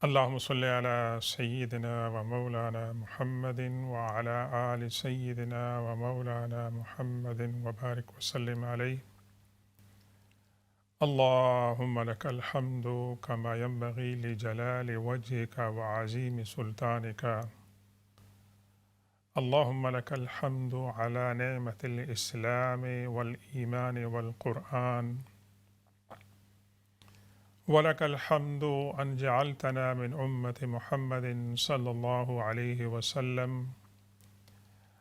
اللهم صل على سيدنا ومولانا محمد وعلى آل سيدنا ومولانا محمد وبارك وسلم عليه. اللهم لك الحمد كما ينبغي لجلال وجهك وعظيم سلطانك. اللهم لك الحمد على نعمة الإسلام والإيمان والقرآن، ولك الحمد أن جعلتنا من أمة محمد صلى الله عليه وسلم.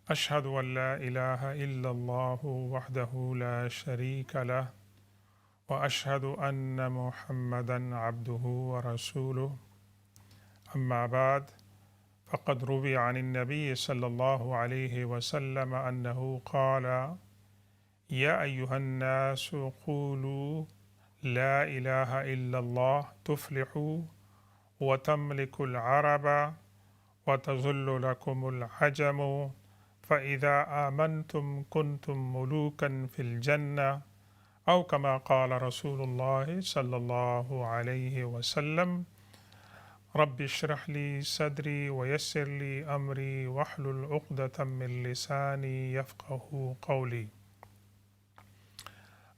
أشهد أن لا إله إلا الله وحده لا شريك له، وأشهد أن محمدا عبده ورسوله. أما بعد، فقد روي عن النبي صلى الله عليه وسلم أنه قال: يا أيها الناس قولوا لا إله إلا الله تفلحوا وتملك العرب وتذل لكم العجم، فإذا آمنتم كنتم ملوكا في الجنة، أو كما قال رسول الله صلى الله عليه وسلم. رب اشرح لي صدري ويسر لي أمري واحلل عقدة من لساني يفقه قولي.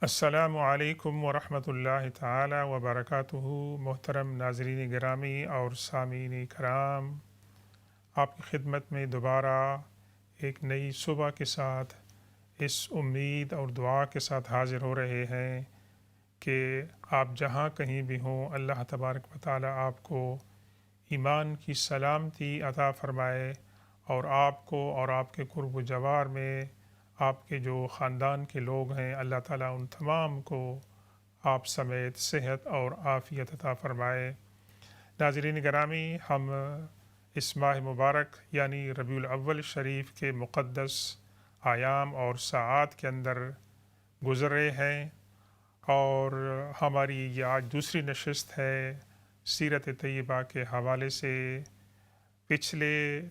السلام علیکم ورحمۃ اللہ تعالی وبرکاتہ۔ محترم ناظرین گرامی اور سامعین کرام، آپ کی خدمت میں دوبارہ ایک نئی صبح کے ساتھ اس امید اور دعا کے ساتھ حاضر ہو رہے ہیں کہ آپ جہاں کہیں بھی ہوں، اللہ تبارک و تعالی آپ کو ایمان کی سلامتی عطا فرمائے، اور آپ کو اور آپ کے قرب و جوار میں آپ کے جو خاندان کے لوگ ہیں، اللہ تعالیٰ ان تمام کو آپ سمیت صحت اور عافیت عطا فرمائے۔ ناظرین گرامی، ہم اس ماہ مبارک یعنی ربیع الاول شریف کے مقدس ایام اور ساعات کے اندر گزر رہے ہیں، اور ہماری یہ آج دوسری نشست ہے سیرت طیبہ کے حوالے سے۔ پچھلے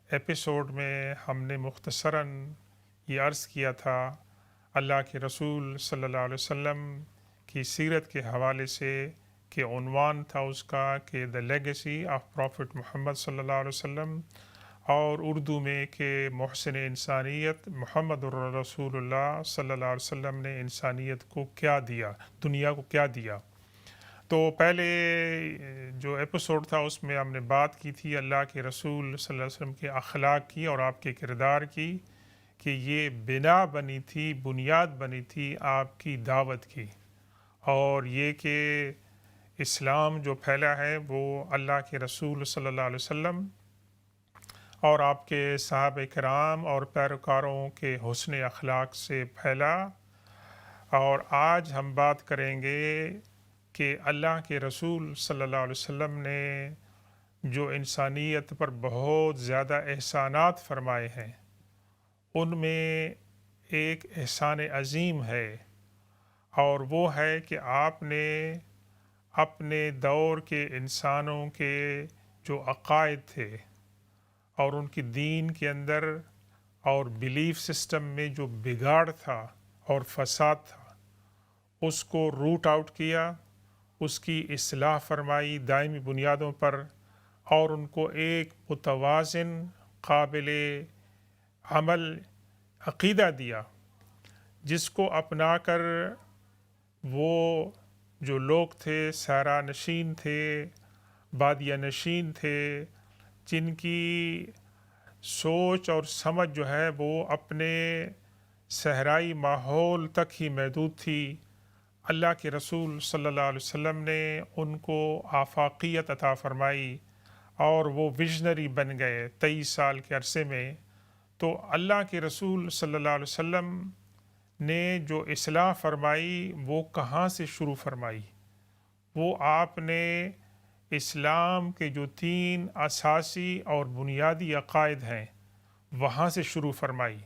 ایپیسوڈ میں ہم نے مختصراً یہ عرض کیا تھا اللہ کے رسول صلی اللہ علیہ وسلم کی سیرت کے حوالے سے کہ عنوان تھا اس کا کہ دا لیگیسی آف پروفٹ محمد صلی اللہ علیہ وسلم، اور اردو میں کہ محسن انسانیت محمد الرسول اللہ صلی اللہ علیہ وسلم نے انسانیت کو کیا دیا، دنیا کو کیا دیا۔ تو پہلے جو ایپیسوڈ تھا اس میں ہم نے بات کی تھی اللہ کے رسول صلی اللہ علیہ وسلم کے اخلاق کی اور آپ کے کردار کی، کہ یہ بنا بنی تھی، بنیاد بنی تھی آپ کی دعوت کی، اور یہ کہ اسلام جو پھیلا ہے وہ اللہ کے رسول صلی اللہ علیہ وسلم اور آپ کے صحابہ کرام اور پیروکاروں کے حسن اخلاق سے پھیلا۔ اور آج ہم بات کریں گے کہ اللہ کے رسول صلی اللہ علیہ وسلم نے جو انسانیت پر بہت زیادہ احسانات فرمائے ہیں، ان میں ایک احسان عظیم ہے، اور وہ ہے کہ آپ نے اپنے دور کے انسانوں کے جو عقائد تھے اور ان کی دین کے اندر اور بیلیف سسٹم میں جو بگاڑ تھا اور فساد تھا، اس کو روٹ آؤٹ کیا، اس کی اصلاح فرمائی دائمی بنیادوں پر، اور ان کو ایک متوازن قابل عمل عقیدہ دیا، جس کو اپنا کر وہ جو لوگ تھے، صحرا نشین تھے، بادیہ نشین تھے، جن کی سوچ اور سمجھ جو ہے وہ اپنے صحرائی ماحول تک ہی محدود تھی، اللہ کے رسول صلی اللہ علیہ وسلم نے ان کو آفاقیت عطا فرمائی اور وہ ویژنری بن گئے 23 سال کے عرصے میں۔ تو اللہ کے رسول صلی اللہ علیہ وسلم نے جو اصلاح فرمائی وہ کہاں سے شروع فرمائی؟ وہ آپ نے اسلام کے جو 3 اساسی اور بنیادی عقائد ہیں وہاں سے شروع فرمائی،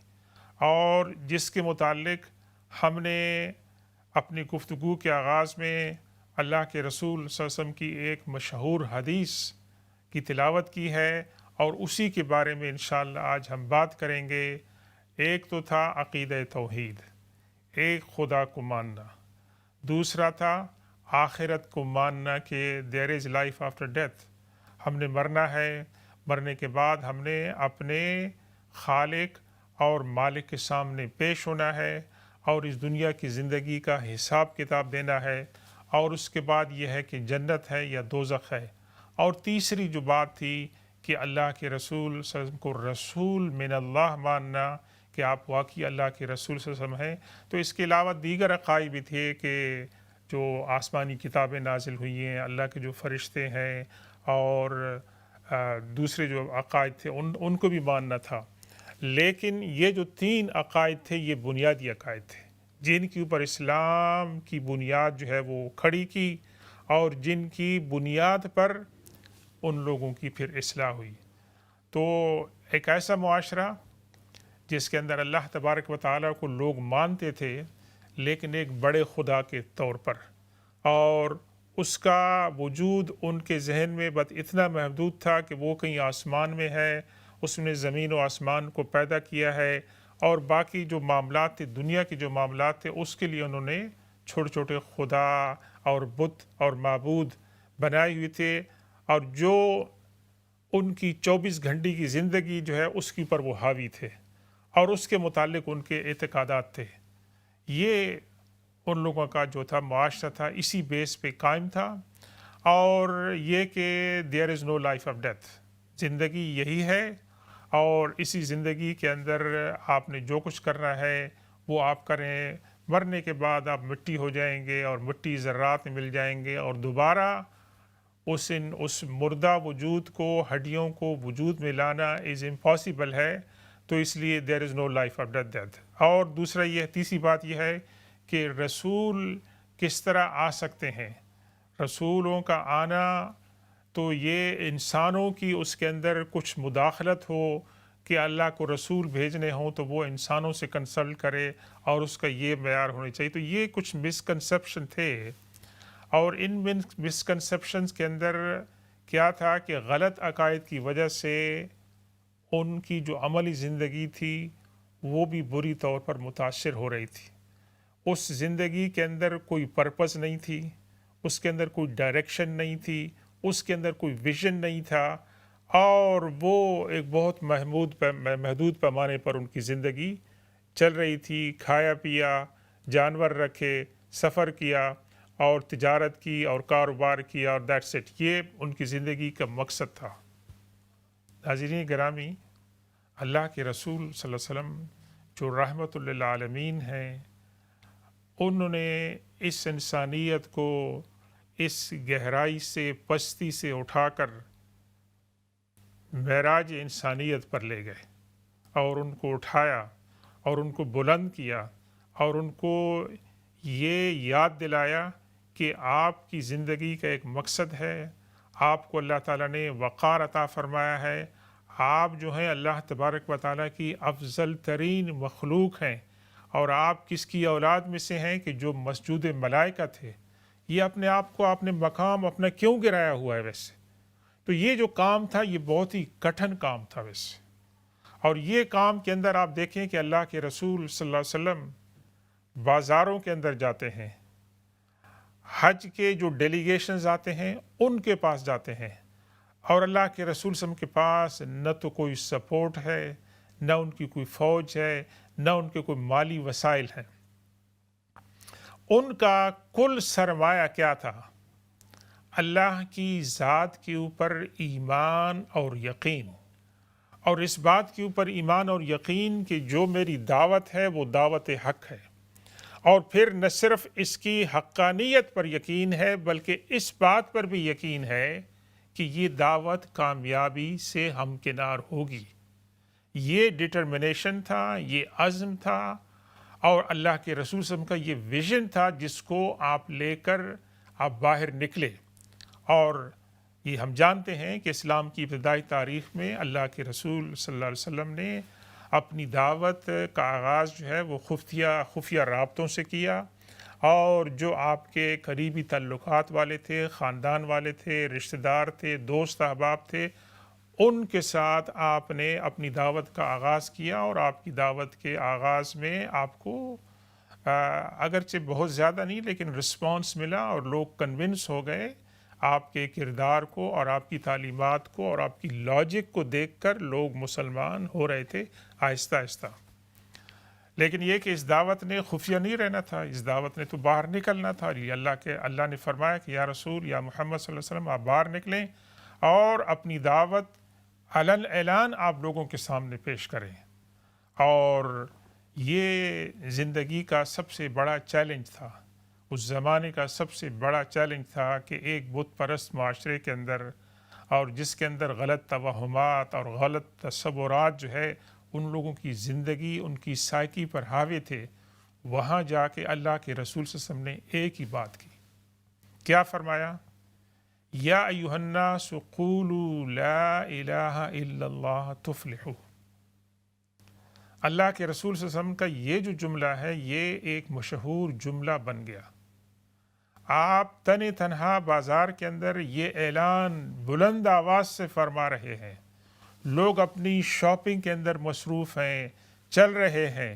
اور جس کے متعلق ہم نے اپنی گفتگو کے آغاز میں اللہ کے رسول صلی اللہ علیہ وسلم کی ایک مشہور حدیث کی تلاوت کی ہے، اور اسی کے بارے میں انشاءاللہ آج ہم بات کریں گے۔ ایک تو تھا عقیدہ توحید، ایک خدا کو ماننا، دوسرا تھا آخرت کو ماننا کہ دیر از لائف آفٹر ڈیتھ، ہم نے مرنا ہے، مرنے کے بعد ہم نے اپنے خالق اور مالک کے سامنے پیش ہونا ہے اور اس دنیا کی زندگی کا حساب کتاب دینا ہے، اور اس کے بعد یہ ہے کہ جنت ہے یا دوزخ ہے۔ اور تیسری جو بات تھی کہ اللہ کے رسول صلی اللہ علیہ وسلم کو رسول من اللہ ماننا، کہ آپ واقعی اللہ کے رسول صلی اللہ علیہ وسلم ہیں۔ تو اس کے علاوہ دیگر عقائد بھی تھے کہ جو آسمانی کتابیں نازل ہوئی ہیں، اللہ کے جو فرشتے ہیں اور دوسرے جو عقائد تھے ان کو بھی ماننا تھا۔ لیکن یہ جو 3 عقائد تھے یہ بنیادی عقائد تھے جن کے اوپر اسلام کی بنیاد جو ہے وہ کھڑی کی، اور جن کی بنیاد پر ان لوگوں کی پھر اصلاح ہوئی۔ تو ایک ایسا معاشرہ جس کے اندر اللہ تبارک و تعالیٰ کو لوگ مانتے تھے لیکن ایک بڑے خدا کے طور پر، اور اس کا وجود ان کے ذہن میں بس اتنا محدود تھا کہ وہ کہیں آسمان میں ہے، اس نے زمین و آسمان کو پیدا کیا ہے، اور باقی جو معاملات تھے، دنیا کے جو معاملات تھے، اس کے لیے انہوں نے چھوٹے چھوٹے خدا اور بت اور معبود بنائے ہوئے تھے، اور جو ان کی 24 گھنٹے کی زندگی جو ہے اس کے اوپر وہ حاوی تھے، اور اس کے متعلق ان کے اعتقادات تھے۔ یہ ان لوگوں کا جو تھا معاشرہ تھا، اسی بیس پہ قائم تھا، اور یہ کہ دیر از نو لائف آف ڈیتھ، زندگی یہی ہے، اور اسی زندگی کے اندر آپ نے جو کچھ کرنا ہے وہ آپ کریں، مرنے کے بعد آپ مٹی ہو جائیں گے اور مٹی ذرات میں مل جائیں گے، اور دوبارہ اس مردہ وجود کو، ہڈیوں کو وجود میں لانا از امپاسبل ہے، تو اس لیے دیر از نو لائف آف ڈیتھ۔ اور دوسرا یہ تیسری بات یہ ہے کہ رسول کس طرح آ سکتے ہیں۔ رسولوں کا آنا تو یہ انسانوں کی اس کے اندر کچھ مداخلت ہو کہ اللہ کو رسول بھیجنے ہوں تو وہ انسانوں سے کنسلٹ کرے، اور اس کا یہ معیار ہونا چاہیے۔ تو یہ کچھ مسکنسیپشن تھے، اور ان مسکنسیپشنز کے اندر کیا تھا کہ غلط عقائد کی وجہ سے ان کی جو عملی زندگی تھی وہ بھی بری طور پر متاثر ہو رہی تھی۔ اس زندگی کے اندر کوئی پرپس نہیں تھی، اس کے اندر کوئی ڈائریکشن نہیں تھی، اس کے اندر کوئی ویژن نہیں تھا، اور وہ ایک بہت محدود پیمانے پر ان کی زندگی چل رہی تھی۔ کھایا پیا، جانور رکھے، سفر کیا، اور تجارت کی اور کاروبار کیا، اور دیٹس اٹ، یہ ان کی زندگی کا مقصد تھا۔ ناظرین گرامی، اللہ کے رسول صلی اللہ علیہ وسلم جو رحمت للعالمین ہیں، انہوں نے اس انسانیت کو اس گہرائی سے، پستی سے اٹھا کر معراج انسانیت پر لے گئے، اور ان کو اٹھایا اور ان کو بلند کیا، اور ان کو یہ یاد دلایا کہ آپ کی زندگی کا ایک مقصد ہے، آپ کو اللہ تعالیٰ نے وقار عطا فرمایا ہے، آپ جو ہیں اللہ تبارک و تعالیٰ کی افضل ترین مخلوق ہیں، اور آپ کس کی اولاد میں سے ہیں کہ جو مسجود ملائکہ تھے۔ یہ اپنے آپ کو، آپ نے مقام اپنا کیوں گرایا ہوا ہے ویسے؟ تو یہ جو کام تھا یہ بہت ہی کٹھن کام تھا ویسے، اور یہ کام کے اندر آپ دیکھیں کہ اللہ کے رسول صلی اللہ علیہ وسلم بازاروں کے اندر جاتے ہیں، حج کے جو ڈیلیگیشنز آتے ہیں ان کے پاس جاتے ہیں، اور اللہ کے رسول صلی اللہ علیہ وسلم کے پاس نہ تو کوئی سپورٹ ہے، نہ ان کی کوئی فوج ہے، نہ ان کے کوئی مالی وسائل ہیں۔ ان کا کل سرمایہ کیا تھا؟ اللہ کی ذات کے اوپر ایمان اور یقین، اور اس بات کے اوپر ایمان اور یقین کہ جو میری دعوت ہے وہ دعوت حق ہے، اور پھر نہ صرف اس کی حقانیت پر یقین ہے بلکہ اس بات پر بھی یقین ہے کہ یہ دعوت کامیابی سے ہمکنار ہوگی۔ یہ ڈٹرمنیشن تھا، یہ عزم تھا، اور اللہ کے رسول صلی اللہ علیہ وسلم کا یہ ویژن تھا جس کو آپ لے کر آپ باہر نکلے۔ اور یہ ہم جانتے ہیں کہ اسلام کی ابتدائی تاریخ میں اللہ کے رسول صلی اللہ علیہ وسلم نے اپنی دعوت کا آغاز جو ہے وہ خفیہ رابطوں سے کیا، اور جو آپ کے قریبی تعلقات والے تھے، خاندان والے تھے، رشتہ دار تھے، دوست احباب تھے، ان کے ساتھ آپ نے اپنی دعوت کا آغاز کیا، اور آپ کی دعوت کے آغاز میں آپ کو اگرچہ بہت زیادہ نہیں لیکن رسپانس ملا، اور لوگ کنونس ہو گئے آپ کے کردار کو اور آپ کی تعلیمات کو اور آپ کی لاجک کو دیکھ کر لوگ مسلمان ہو رہے تھے آہستہ آہستہ۔ لیکن یہ کہ اس دعوت نے خفیہ نہیں رہنا تھا، اس دعوت نے تو باہر نکلنا تھا۔ اور یہ اللہ نے فرمایا کہ یا رسول یا محمد صلی اللہ علیہ وسلم آپ باہر نکلیں اور اپنی دعوت علن اعلان آپ لوگوں کے سامنے پیش کریں۔ اور یہ زندگی کا سب سے بڑا چیلنج تھا، اس زمانے کا سب سے بڑا چیلنج تھا کہ ایک بت پرست معاشرے کے اندر، اور جس کے اندر غلط توہمات اور غلط تصورات جو ہے ان لوگوں کی زندگی، ان کی سائیکی پر حاوی تھے، وہاں جا کے اللہ کے رسول صلی اللہ علیہ وسلم نے ایک ہی بات کی۔ کیا فرمایا؟ یا ایھا الناس قولوا لا الہ الا اللہ تفلحوا۔ اللہ کے رسول صلی اللہ علیہ وسلم کا یہ جو جملہ ہے یہ ایک مشہور جملہ بن گیا۔ آپ تن تنہا بازار کے اندر یہ اعلان بلند آواز سے فرما رہے ہیں، لوگ اپنی شاپنگ کے اندر مصروف ہیں، چل رہے ہیں،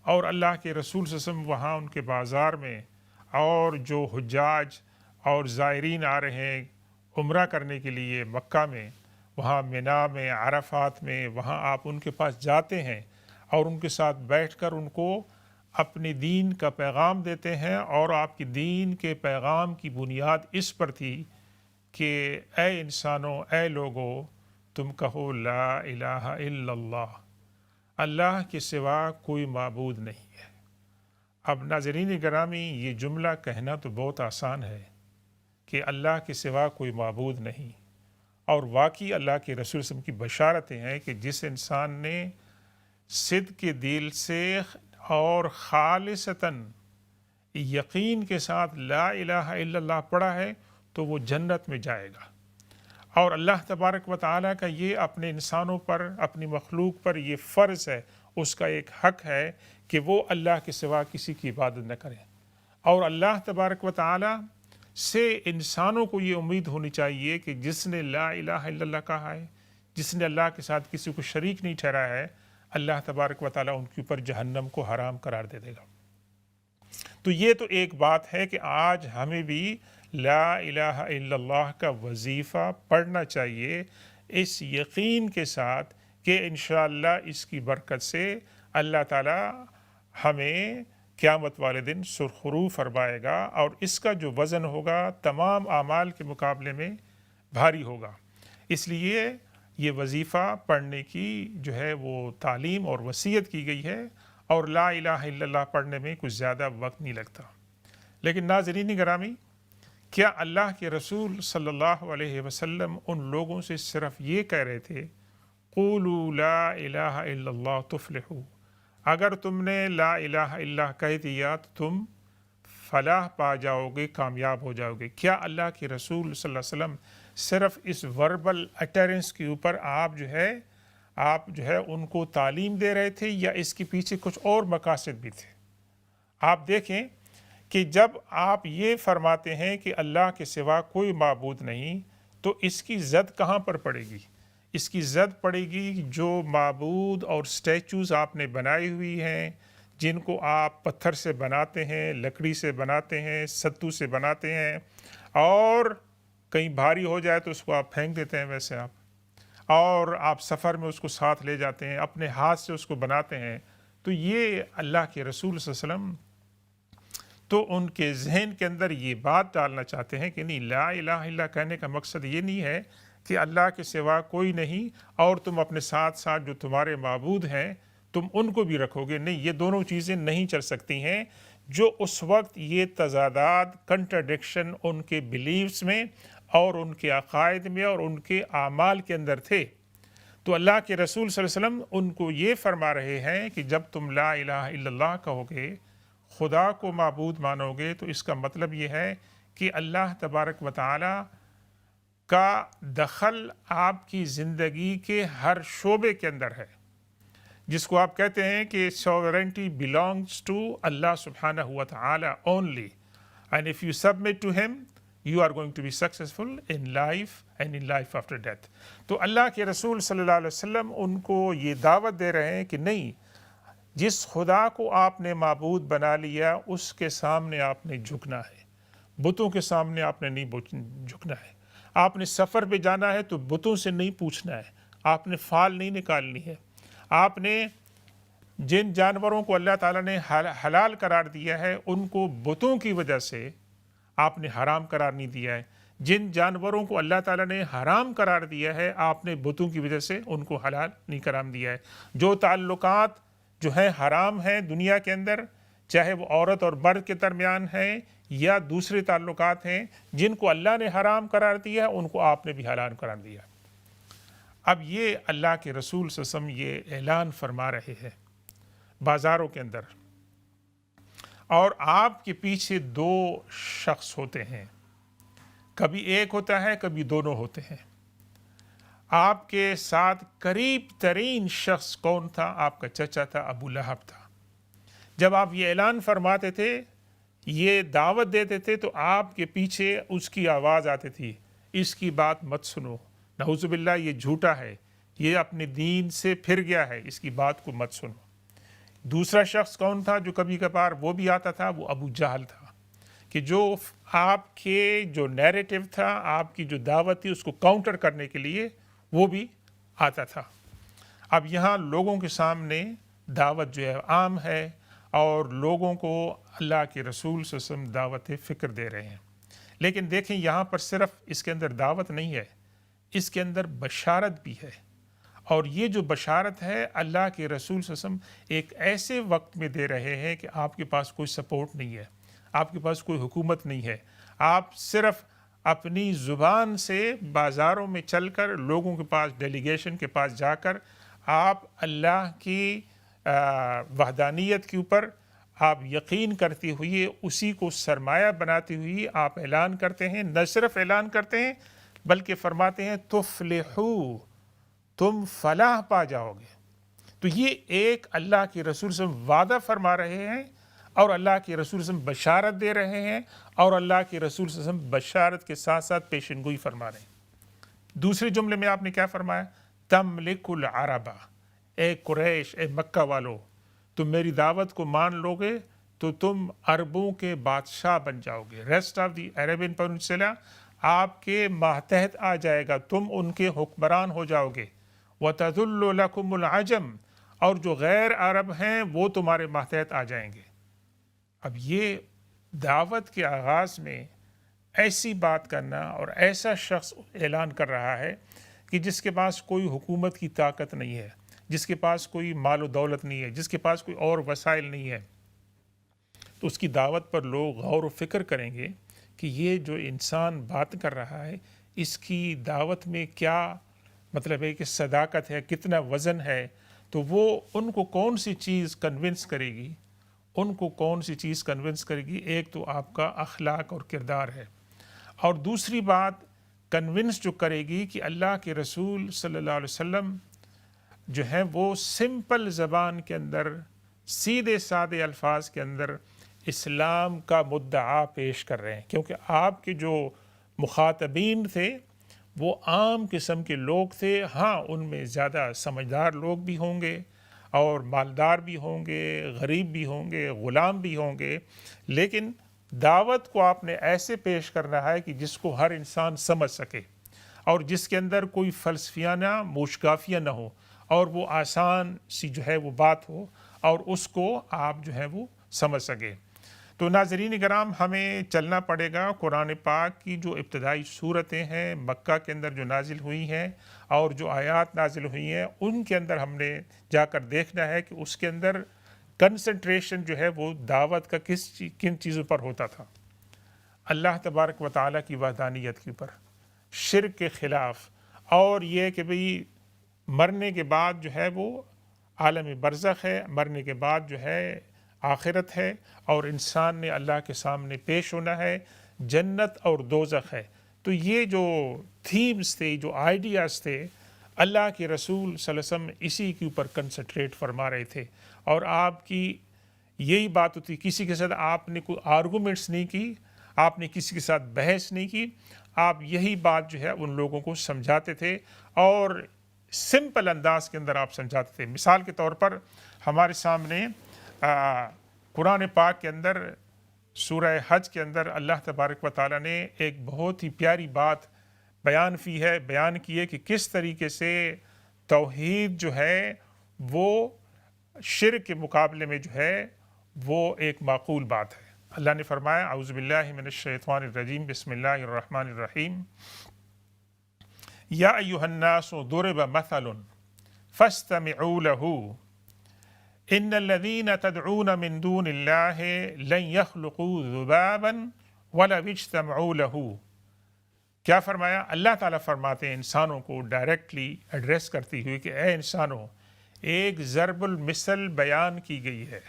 اور اللہ کے رسول صلی اللہ علیہ وسلم وہاں ان کے بازار میں، اور جو حجاج اور زائرین آ رہے ہیں عمرہ کرنے کے لیے مکہ میں، وہاں مینا میں، عرفات میں، وہاں آپ ان کے پاس جاتے ہیں اور ان کے ساتھ بیٹھ کر ان کو اپنے دین کا پیغام دیتے ہیں۔ اور آپ کی دین کے پیغام کی بنیاد اس پر تھی کہ اے انسانوں، اے لوگوں، تم کہو لا الہ الا اللہ، اللہ کے سوا کوئی معبود نہیں ہے۔ اب ناظرین گرامی، یہ جملہ کہنا تو بہت آسان ہے کہ اللہ کے سوا کوئی معبود نہیں، اور واقعی اللہ کے رسول صلی اللہ علیہ وسلم کی بشارتیں ہیں کہ جس انسان نے صدق کے دل سے اور خالصتاً یقین کے ساتھ لا الہ الا اللہ پڑھا ہے تو وہ جنت میں جائے گا۔ اور اللہ تبارک و تعالیٰ کا یہ اپنے انسانوں پر، اپنی مخلوق پر یہ فرض ہے، اس کا ایک حق ہے کہ وہ اللہ کے سوا کسی کی عبادت نہ کریں۔ اور اللہ تبارک و تعالیٰ سے انسانوں کو یہ امید ہونی چاہیے کہ جس نے لا الہ الا اللہ کہا ہے، جس نے اللہ کے ساتھ کسی کو شریک نہیں ٹھہرایا ہے، اللہ تبارک و تعالیٰ ان کے اوپر جہنم کو حرام قرار دے دے گا۔ تو یہ تو ایک بات ہے کہ آج ہمیں بھی لا الہ الا اللہ کا وظیفہ پڑھنا چاہیے، اس یقین کے ساتھ کہ انشاءاللہ اس کی برکت سے اللہ تعالیٰ ہمیں قیامت والے دن سرخرو فرمائے گا، اور اس کا جو وزن ہوگا تمام اعمال کے مقابلے میں بھاری ہوگا۔ اس لیے یہ وظیفہ پڑھنے کی جو ہے وہ تعلیم اور وصیت کی گئی ہے، اور لا الہ الا اللہ پڑھنے میں کچھ زیادہ وقت نہیں لگتا۔ لیکن ناظرین گرامی، کیا اللہ کے رسول صلی اللہ علیہ وسلم ان لوگوں سے صرف یہ کہہ رہے تھے قولوا لا الہ الا اللہ تفلحوا، اگر تم نے لا الہ الا اللہ کہہ دیا تو تم فلاح پا جاؤ گے، کامیاب ہو جاؤ گے؟ کیا اللہ کے رسول صلی اللہ علیہ وسلم صرف اس وربل اٹرنس کے اوپر آپ جو ہے ان کو تعلیم دے رہے تھے، یا اس کے پیچھے کچھ اور مقاصد بھی تھے؟ آپ دیکھیں کہ جب آپ یہ فرماتے ہیں کہ اللہ کے سوا کوئی معبود نہیں، تو اس کی زد کہاں پر پڑے گی؟ اس کی زد پڑے گی جو معبود اور سٹیچوز آپ نے بنائی ہوئی ہیں، جن کو آپ پتھر سے بناتے ہیں، لکڑی سے بناتے ہیں، ستو سے بناتے ہیں، اور کہیں بھاری ہو جائے تو اس کو آپ پھینک دیتے ہیں، ویسے اور آپ سفر میں اس کو ساتھ لے جاتے ہیں، اپنے ہاتھ سے اس کو بناتے ہیں۔ تو یہ اللہ کے رسول صلی اللہ علیہ وسلم تو ان کے ذہن کے اندر یہ بات ڈالنا چاہتے ہیں کہ نہیں، لا الہ الا اللہ کہنے کا مقصد یہ نہیں ہے کہ اللہ کے سوا کوئی نہیں اور تم اپنے ساتھ ساتھ جو تمہارے معبود ہیں تم ان کو بھی رکھو گے۔ نہیں، یہ دونوں چیزیں نہیں چل سکتی ہیں۔ جو اس وقت یہ تضادات، کنٹرڈکشن ان کے بلیفز میں اور ان کے عقائد میں اور ان کے اعمال کے اندر تھے، تو اللہ کے رسول صلی اللہ علیہ وسلم ان کو یہ فرما رہے ہیں کہ جب تم لا الہ الا اللہ کہو گے، خدا کو معبود مانو گے، تو اس کا مطلب یہ ہے کہ اللہ تبارک و تعالی کا دخل آپ کی زندگی کے ہر شعبے کے اندر ہے، جس کو آپ کہتے ہیں کہ sovereignty belongs to Allah subhanahu wa ta'ala only, and if you submit to him you are going to be successful in life and in life after death۔ تو اللہ کے رسول صلی اللہ علیہ وسلم ان کو یہ دعوت دے رہے ہیں کہ نہیں، جس خدا کو آپ نے معبود بنا لیا اس کے سامنے آپ نے جھکنا ہے، بتوں کے سامنے آپ نے نہیں جھکنا ہے. آپ نے سفر پہ جانا ہے تو بتوں سے نہیں پوچھنا ہے. آپ نے فال نہیں نکالنی ہے. آپ نے جن جانوروں کو اللہ تعالیٰ نے حلال قرار دیا ہے ان کو بتوں کی وجہ سے آپ نے حرام قرار نہیں دیا ہے. جن جانوروں کو اللہ تعالیٰ نے حرام قرار دیا ہے آپ نے بتوں کی وجہ سے ان کو حلال نہیں قرار دیا ہے. جو تعلقات جو ہیں حرام ہیں دنیا کے اندر، چاہے وہ عورت اور مرد کے درمیان ہیں یا دوسرے تعلقات ہیں، جن کو اللہ نے حرام قرار دیا ہے ان کو آپ نے بھی حلال قرار دیا. اب یہ اللہ کے رسول صلی اللہ علیہ وسلم یہ اعلان فرما رہے ہیں بازاروں کے اندر، اور آپ کے پیچھے دو شخص ہوتے ہیں، کبھی ایک ہوتا ہے کبھی دونوں ہوتے ہیں. آپ کے ساتھ قریب ترین شخص کون تھا؟ آپ کا چچا تھا، ابو لہب تھا. جب آپ یہ اعلان فرماتے تھے، یہ دعوت دیتے تھے، تو آپ کے پیچھے اس کی آواز آتی تھی، اس کی بات مت سنو، نعوذ باللہ یہ جھوٹا ہے، یہ اپنے دین سے پھر گیا ہے، اس کی بات کو مت سنو. دوسرا شخص کون تھا جو کبھی کبھار وہ بھی آتا تھا؟ وہ ابو جہل تھا، کہ جو آپ کے جو نیریٹو تھا، آپ کی جو دعوت تھی، اس کو کاؤنٹر کرنے کے لیے وہ بھی آتا تھا. اب یہاں لوگوں کے سامنے دعوت جو ہے عام ہے، اور لوگوں کو اللہ کے رسول صلی اللہ علیہ وسلم دعوت فکر دے رہے ہیں. لیکن دیکھیں یہاں پر صرف اس کے اندر دعوت نہیں ہے، اس کے اندر بشارت بھی ہے. اور یہ جو بشارت ہے اللہ کے رسول صلی اللہ علیہ وسلم ایک ایسے وقت میں دے رہے ہیں کہ آپ کے پاس کوئی سپورٹ نہیں ہے، آپ کے پاس کوئی حکومت نہیں ہے. آپ صرف اپنی زبان سے بازاروں میں چل کر لوگوں کے پاس، ڈیلیگیشن کے پاس جا کر آپ اللہ کی وحدانیت کے اوپر آپ یقین کرتے ہوئے، اسی کو سرمایہ بناتے ہوئے آپ اعلان کرتے ہیں. نہ صرف اعلان کرتے ہیں بلکہ فرماتے ہیں تفلحو، تم فلاح پا جاؤ گے. تو یہ ایک اللہ کے رسول صلی اللہ علیہ وسلم وعدہ فرما رہے ہیں، اور اللہ کے رسول صلی اللہ علیہ وسلم بشارت دے رہے ہیں، اور اللہ کے رسول صلی اللہ علیہ وسلم بشارت کے ساتھ ساتھ پیشن گوئی فرما رہے ہیں. دوسرے جملے میں آپ نے کیا فرمایا؟ تملک العربہ، اے قریش، اے مکہ والو، تم میری دعوت کو مان لو گے تو تم عربوں کے بادشاہ بن جاؤ گے. Rest of the Arabian peninsula آپ کے ماتحت آ جائے گا، تم ان کے حکمران ہو جاؤ گے. وَتَذُلُّ لَكُمُ الْعَجَمُ، اور جو غیر عرب ہیں وہ تمہارے ماتحت آ جائیں گے. اب یہ دعوت کے آغاز میں ایسی بات کرنا، اور ایسا شخص اعلان کر رہا ہے کہ جس کے پاس کوئی حکومت کی طاقت نہیں ہے، جس کے پاس کوئی مال و دولت نہیں ہے، جس کے پاس کوئی اور وسائل نہیں ہے، تو اس کی دعوت پر لوگ غور و فکر کریں گے کہ یہ جو انسان بات کر رہا ہے اس کی دعوت میں کیا مطلب ہے، کہ صداقت ہے، کتنا وزن ہے. تو وہ ان کو کون سی چیز کنونس کرے گی؟ ان کو کون سی چیز کنونس کرے گی؟ ایک تو آپ کا اخلاق اور کردار ہے، اور دوسری بات کنونس جو کرے گی کہ اللہ کے رسول صلی اللہ علیہ وسلم جو ہیں وہ سمپل زبان کے اندر، سیدھے سادے الفاظ کے اندر اسلام کا مدعا پیش کر رہے ہیں. کیونکہ آپ کے جو مخاطبین تھے وہ عام قسم کے لوگ تھے. ہاں ان میں زیادہ سمجھدار لوگ بھی ہوں گے، اور مالدار بھی ہوں گے، غریب بھی ہوں گے، غلام بھی ہوں گے، لیکن دعوت کو آپ نے ایسے پیش کرنا ہے کہ جس کو ہر انسان سمجھ سکے، اور جس کے اندر کوئی فلسفیانہ موشگافیاں نہ ہو، اور وہ آسان سی جو ہے وہ بات ہو، اور اس کو آپ جو ہے وہ سمجھ سکے. تو ناظرین کرام، ہمیں چلنا پڑے گا قرآن پاک کی جو ابتدائی صورتیں ہیں مکہ کے اندر جو نازل ہوئی ہیں، اور جو آیات نازل ہوئی ہیں ان کے اندر ہم نے جا کر دیکھنا ہے کہ اس کے اندر کنسنٹریشن جو ہے وہ دعوت کا کن چیزوں پر ہوتا تھا. اللہ تبارک و تعالیٰ کی وحدانیت کے اوپر، شرک کے خلاف، اور یہ کہ بھئی مرنے کے بعد جو ہے وہ عالم برزخ ہے، مرنے کے بعد جو ہے آخرت ہے، اور انسان نے اللہ کے سامنے پیش ہونا ہے، جنت اور دوزخ ہے. تو یہ جو تھیمز تھے، جو آئیڈیاز تھے، اللہ کے رسول صلی اللہ علیہ وسلم اسی کے اوپر کنسنٹریٹ فرما رہے تھے. اور آپ کی یہی بات ہوتی، کسی کے ساتھ آپ نے کوئی آرگومنٹس نہیں کی، آپ نے کسی کے ساتھ بحث نہیں کی، آپ یہی بات جو ہے ان لوگوں کو سمجھاتے تھے، اور سمپل انداز کے اندر آپ سمجھاتے تھے. مثال کے طور پر ہمارے سامنے قرآن پاک کے اندر سورہ حج کے اندر اللہ تبارک و تعالیٰ نے ایک بہت ہی پیاری بات بیان کی ہے کہ کس طریقے سے توحید جو ہے وہ شرک کے مقابلے میں جو ہے وہ ایک معقول بات ہے۔ اللہ نے فرمایا اعوذ باللہ من الشیطان الرجیم بسم اللہ الرحمن الرحیم یا ایھا الناس ضرب مثل فاستمعوا له ان الذین تدعون من دون اللہ لن يخلقوا ذبابا ولو اجتمعوا له۔ کیا فرمایا؟ اللہ تعالیٰ فرماتے ہیں انسانوں کو ڈائریکٹلی ایڈریس کرتی ہوئی کہ اے انسانوں، ایک ضرب المثل بیان کی گئی ہے،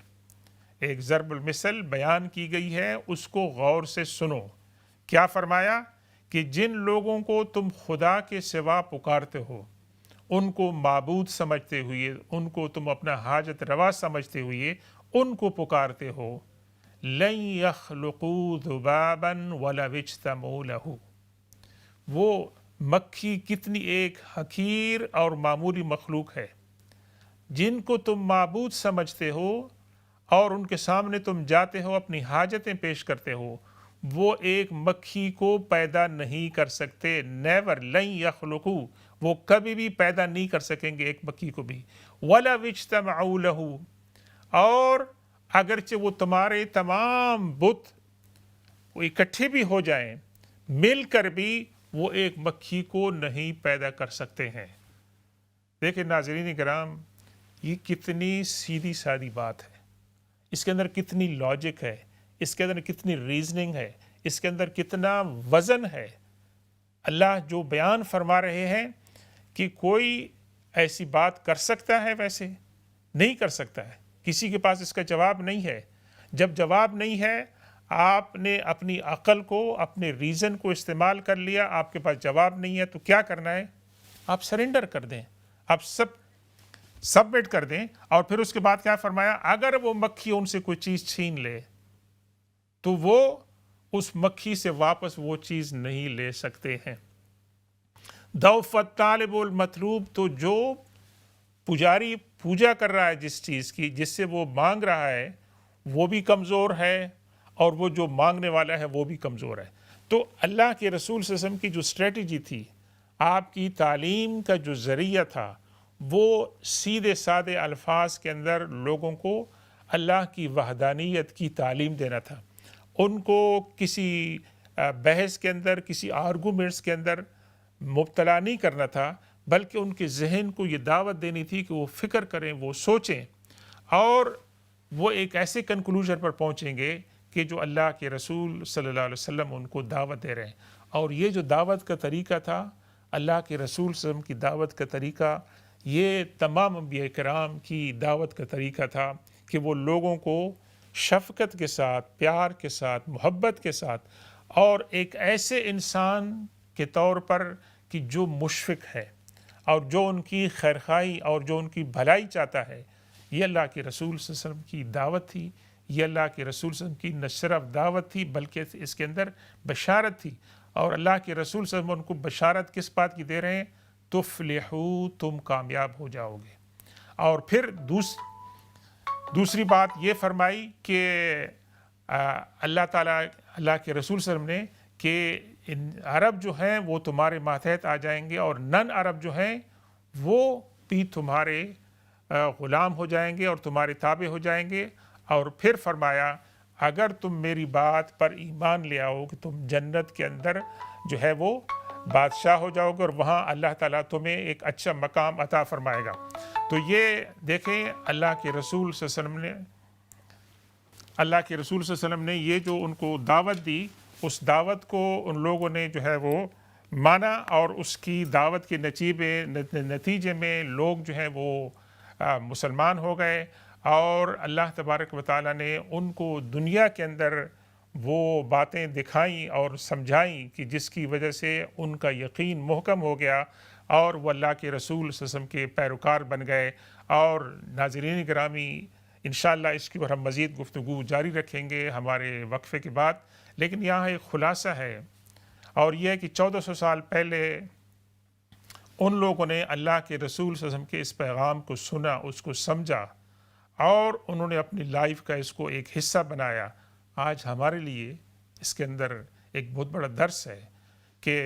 ایک ضرب المثل بیان کی گئی ہے، اس کو غور سے سنو۔ کیا فرمایا؟ کہ جن لوگوں کو تم خدا کے سوا پکارتے ہو، ان کو معبود سمجھتے ہوئے، ان کو تم اپنا حاجت روا سمجھتے ہوئے ان کو پکارتے ہو، لن يخلقوا ذبابا ولو اجتمعوا له۔ وہ مکھی کتنی ایک حقیر اور معمولی مخلوق ہے، جن کو تم معبود سمجھتے ہو اور ان کے سامنے تم جاتے ہو، اپنی حاجتیں پیش کرتے ہو، وہ ایک مکھی کو پیدا نہیں کر سکتے۔ نیور، لن یخلقوا، وہ کبھی بھی پیدا نہیں کر سکیں گے ایک مکھی کو بھی۔ وَلَوْ اجْتَمَعُوا لَهُ، اور اگرچہ وہ تمہارے تمام بت وہ اکٹھے بھی ہو جائیں، مل کر بھی وہ ایک مکھی کو نہیں پیدا کر سکتے ہیں۔ دیکھیں ناظرین کرام، یہ کتنی سیدھی سادی بات ہے، اس کے اندر کتنی لاجک ہے، اس کے اندر کتنی ریزننگ ہے، اس کے اندر کتنا وزن ہے۔ اللہ جو بیان فرما رہے ہیں کہ کوئی ایسی بات کر سکتا ہے، ویسے نہیں کر سکتا ہے، کسی کے پاس اس کا جواب نہیں ہے۔ جب جواب نہیں ہے، آپ نے اپنی عقل کو، اپنے ریزن کو استعمال کر لیا، آپ کے پاس جواب نہیں ہے، تو کیا کرنا ہے؟ آپ سرنڈر کر دیں، آپ سبمٹ کر دیں، اور پھر اس کے بعد کیا فرمایا؟ اگر وہ مکھی ان سے کوئی چیز چھین لے تو وہ اس مکھی سے واپس وہ چیز نہیں لے سکتے ہیں۔ ضعف الطالب المطلوب، تو جو پجاری پوجا کر رہا ہے جس چیز کی، جس سے وہ مانگ رہا ہے، وہ بھی کمزور ہے، اور وہ جو مانگنے والا ہے وہ بھی کمزور ہے۔ تو اللہ کے رسول صلی اللہ علیہ وسلم کی جو اسٹریٹجی تھی، آپ کی تعلیم کا جو ذریعہ تھا، وہ سیدھے سادے الفاظ کے اندر لوگوں کو اللہ کی وحدانیت کی تعلیم دینا تھا، ان کو کسی بحث کے اندر، کسی آرگومنٹس کے اندر مبتلا نہیں کرنا تھا، بلکہ ان کے ذہن کو یہ دعوت دینی تھی کہ وہ فکر کریں، وہ سوچیں، اور وہ ایک ایسے کنکلوژن پر پہنچیں گے کہ جو اللہ کے رسول صلی اللہ علیہ وسلم ان کو دعوت دے رہے ہیں۔ اور یہ جو دعوت کا طریقہ تھا، اللہ کے رسول صلی اللہ علیہ وسلم کی دعوت کا طریقہ، یہ تمام انبیاء کرام کی دعوت کا طریقہ تھا کہ وہ لوگوں کو شفقت کے ساتھ، پیار کے ساتھ، محبت کے ساتھ، اور ایک ایسے انسان کے طور پر کہ جو مشفق ہے اور جو ان کی خیرخواہی اور جو ان کی بھلائی چاہتا ہے، یہ اللہ کے رسول صلی اللہ علیہ وسلم کی دعوت تھی۔ یہ اللہ کے رسول صلی اللہ علیہ وسلم کی نہ صرف دعوت تھی بلکہ اس کے اندر بشارت تھی، اور اللہ کے رسول صلی اللہ علیہ وسلم ان کو بشارت کس بات کی دے رہے ہیں؟ تفلحو، تم کامیاب ہو جاؤ گے۔ اور پھر دوسری بات یہ فرمائی کہ اللہ تعالیٰ، اللہ کے رسول صلی اللہ علیہ وسلم نے کہ عرب جو ہیں وہ تمہارے ماتحت آ جائیں گے، اور نن عرب جو ہیں وہ بھی تمہارے غلام ہو جائیں گے اور تمہارے تابع ہو جائیں گے۔ اور پھر فرمایا اگر تم میری بات پر ایمان لے آؤ کہ تم جنت کے اندر جو ہے وہ بادشاہ ہو جاؤ گے، اور وہاں اللہ تعالیٰ تمہیں ایک اچھا مقام عطا فرمائے گا۔ تو یہ دیکھیں اللہ کے رسول صلی اللہ علیہ وسلم نے یہ جو ان کو دعوت دی، اس دعوت کو ان لوگوں نے جو ہے وہ مانا، اور اس کی دعوت کے نتیجے میں لوگ جو ہیں وہ مسلمان ہو گئے، اور اللہ تبارک و تعالیٰ نے ان کو دنیا کے اندر وہ باتیں دکھائیں اور سمجھائیں کہ جس کی وجہ سے ان کا یقین محکم ہو گیا، اور وہ اللہ کے رسول صلی اللہ علیہ وسلم کے پیروکار بن گئے۔ اور ناظرین گرامی، انشاءاللہ اس کی اور ہم مزید گفتگو جاری رکھیں گے ہمارے وقفے کے بعد، لیکن یہاں ایک خلاصہ ہے، اور یہ ہے کہ 1400 سال پہلے ان لوگوں نے اللہ کے رسول صلی اللہ علیہ وسلم کے اس پیغام کو سنا، اس کو سمجھا، اور انہوں نے اپنی لائف کا اس کو ایک حصہ بنایا، آج ہمارے لیے اس کے اندر ایک بہت بڑا درس ہے کہ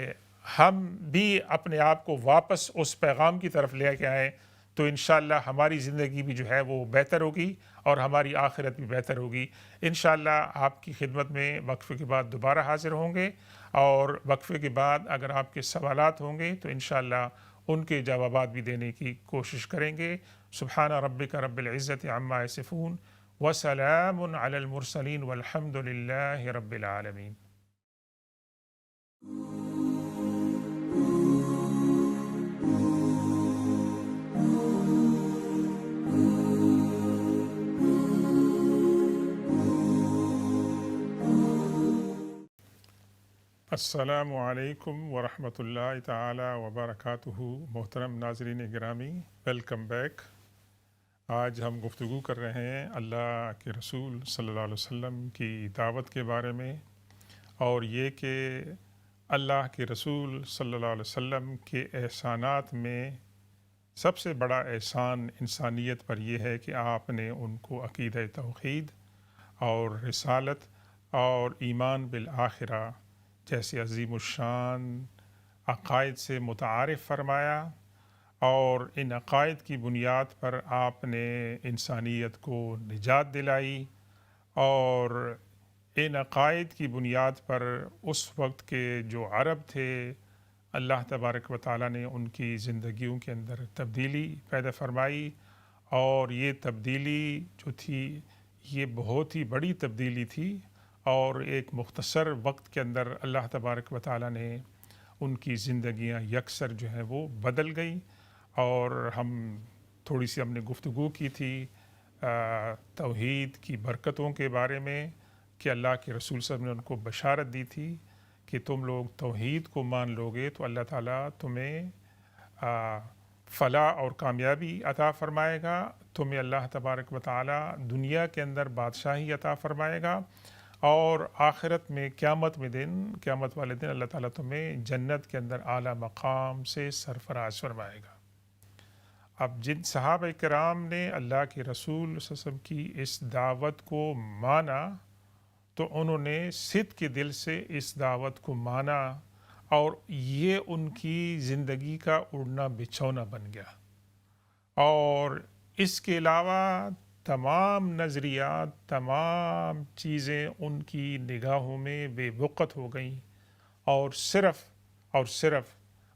ہم بھی اپنے آپ کو واپس اس پیغام کی طرف لے کے آئیں تو انشاءاللہ ہماری زندگی بھی جو ہے وہ بہتر ہوگی اور ہماری آخرت بھی بہتر ہوگی۔ انشاءاللہ آپ کی خدمت میں وقفے کے بعد دوبارہ حاضر ہوں گے، اور وقفے کے بعد اگر آپ کے سوالات ہوں گے تو انشاءاللہ ان کے جوابات بھی دینے کی کوشش کریں گے۔ سبحان ربک رب العزت عما یصفون وسلام علی المرسلین والحمد للہ رب العالمین۔ السلام علیکم ورحمۃ اللہ تعالی وبرکاتہ۔ محترم ناظرین گرامی، ویلکم بیک۔ آج ہم گفتگو کر رہے ہیں اللہ کے رسول صلی اللہ علیہ وسلم کی دعوت کے بارے میں، اور یہ کہ اللہ کے رسول صلی اللہ علیہ وسلم کے احسانات میں سب سے بڑا احسان انسانیت پر یہ ہے کہ آپ نے ان کو عقیدہ توحید اور رسالت اور ایمان بالآخرہ جیسے عظیم الشان عقائد سے متعارف فرمایا، اور ان عقائد کی بنیاد پر آپ نے انسانیت کو نجات دلائی، اور ان عقائد کی بنیاد پر اس وقت کے جو عرب تھے اللہ تبارک و تعالیٰ نے ان کی زندگیوں کے اندر تبدیلی پیدا فرمائی، اور یہ تبدیلی جو تھی یہ بہت ہی بڑی تبدیلی تھی، اور ایک مختصر وقت کے اندر اللہ تبارک و تعالیٰ نے ان کی زندگیاں یکسر جو ہیں وہ بدل گئیں۔ اور ہم تھوڑی سی ہم نے گفتگو کی تھی توحید کی برکتوں کے بارے میں، کہ اللہ کے رسول صلی اللہ علیہ وسلم نے ان کو بشارت دی تھی کہ تم لوگ توحید کو مان لو گے تو اللہ تعالیٰ تمہیں فلاح اور کامیابی عطا فرمائے گا، تمہیں اللہ تبارک و تعالیٰ دنیا کے اندر بادشاہی عطا فرمائے گا، اور آخرت میں قیامت والے دن اللہ تعالیٰ تمہیں جنت کے اندر اعلیٰ مقام سے سرفراز فرمائے گا۔ اب جن صحابہ کرام نے اللہ کے رسول صلی اللہ علیہ وسلم کی اس دعوت کو مانا تو انہوں نے صدق کے دل سے اس دعوت کو مانا، اور یہ ان کی زندگی کا اڑنا بچھونا بن گیا، اور اس کے علاوہ تمام نظریات، تمام چیزیں ان کی نگاہوں میں بے وقت ہو گئیں، اور صرف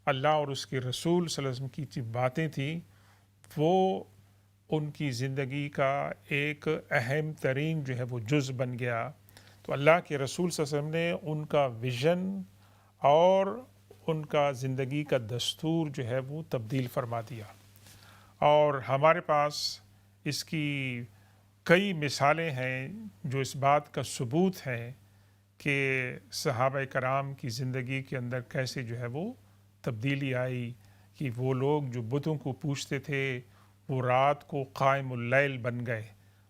اللہ اور اس کے رسول صلی اللہ علیہ وسلم کی جو باتیں تھیں وہ ان کی زندگی کا ایک اہم ترین جو ہے وہ جز بن گیا۔ تو اللہ کے رسول صلی اللہ علیہ وسلم نے ان کا ویژن اور ان کا زندگی کا دستور جو ہے وہ تبدیل فرما دیا، اور ہمارے پاس اس کی کئی مثالیں ہیں جو اس بات کا ثبوت ہے کہ صحابہ کرام کی زندگی کے اندر کیسے جو ہے وہ تبدیلی آئی، کہ وہ لوگ جو بتوں کو پوجتے تھے وہ رات کو قائم اللیل بن گئے،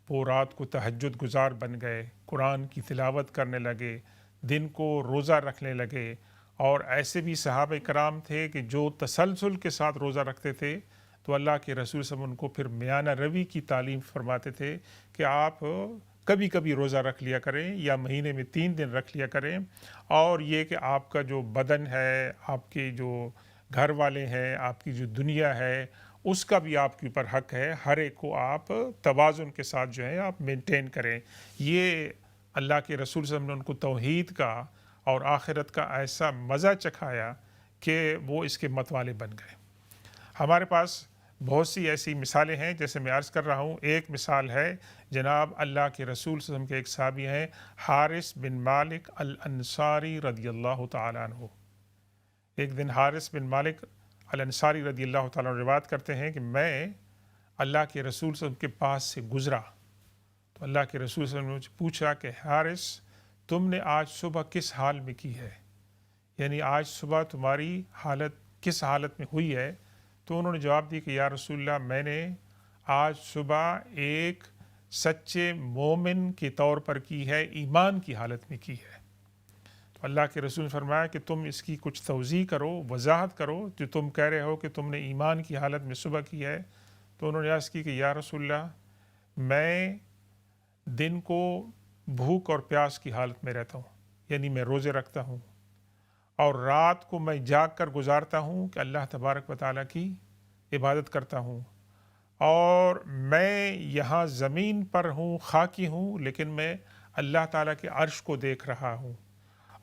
وہ رات کو تہجد گزار بن گئے، قرآن کی تلاوت کرنے لگے، دن کو روزہ رکھنے لگے، اور ایسے بھی صحابہ کرام تھے کہ جو تسلسل کے ساتھ روزہ رکھتے تھے تو اللہ کے رسول صلی اللہ علیہ وسلم ان کو پھر میانہ روی کی تعلیم فرماتے تھے کہ آپ کبھی کبھی روزہ رکھ لیا کریں یا مہینے میں 3 دن رکھ لیا کریں، اور یہ کہ آپ کا جو بدن ہے، آپ کے جو گھر والے ہیں، آپ کی جو دنیا ہے، اس کا بھی آپ کے اوپر حق ہے، ہر ایک کو آپ توازن کے ساتھ جو ہے آپ مینٹین کریں۔ یہ اللہ کے رسول صلی اللہ علیہ وسلم نے ان کو توحید کا اور آخرت کا ایسا مزہ چکھایا کہ وہ اس کے متوالے بن گئے۔ ہمارے پاس بہت سی ایسی مثالیں ہیں، جیسے میں عرض کر رہا ہوں، ایک مثال ہے جناب اللہ کے رسول صلی اللہ علیہ وسلم کے ایک صحابی ہیں حارث بن مالک الانصاری رضی اللہ تعالیٰ عنہ۔ ایک دن حارث بن مالک الانصاری رضی اللہ تعالیٰ عنہ روایت کرتے ہیں کہ میں اللہ کے رسول صلی اللہ علیہ وسلم کے پاس سے گزرا تو اللہ کے رسول صلی اللہ علیہ وسلم نے پوچھا کہ حارث تم نے آج صبح کس حال میں کی ہے، یعنی آج صبح تمہاری حالت کس حالت میں ہوئی ہے؟ تو انہوں نے جواب دی کہ یا رسول اللہ میں نے آج صبح ایک سچے مومن کے طور پر کی ہے، ایمان کی حالت میں کی ہے۔ تو اللہ کے رسول نے فرمایا کہ تم اس کی کچھ توضیح کرو، وضاحت کرو، جو تم کہہ رہے ہو کہ تم نے ایمان کی حالت میں صبح کی ہے۔ تو انہوں نے عرض کی کہ یا رسول اللہ میں دن کو بھوک اور پیاس کی حالت میں رہتا ہوں، یعنی میں روزے رکھتا ہوں، اور رات کو میں جاگ کر گزارتا ہوں کہ اللہ تبارک و تعالیٰ کی عبادت کرتا ہوں، اور میں یہاں زمین پر ہوں، خاکی ہوں، لیکن میں اللہ تعالیٰ کے عرش کو دیکھ رہا ہوں،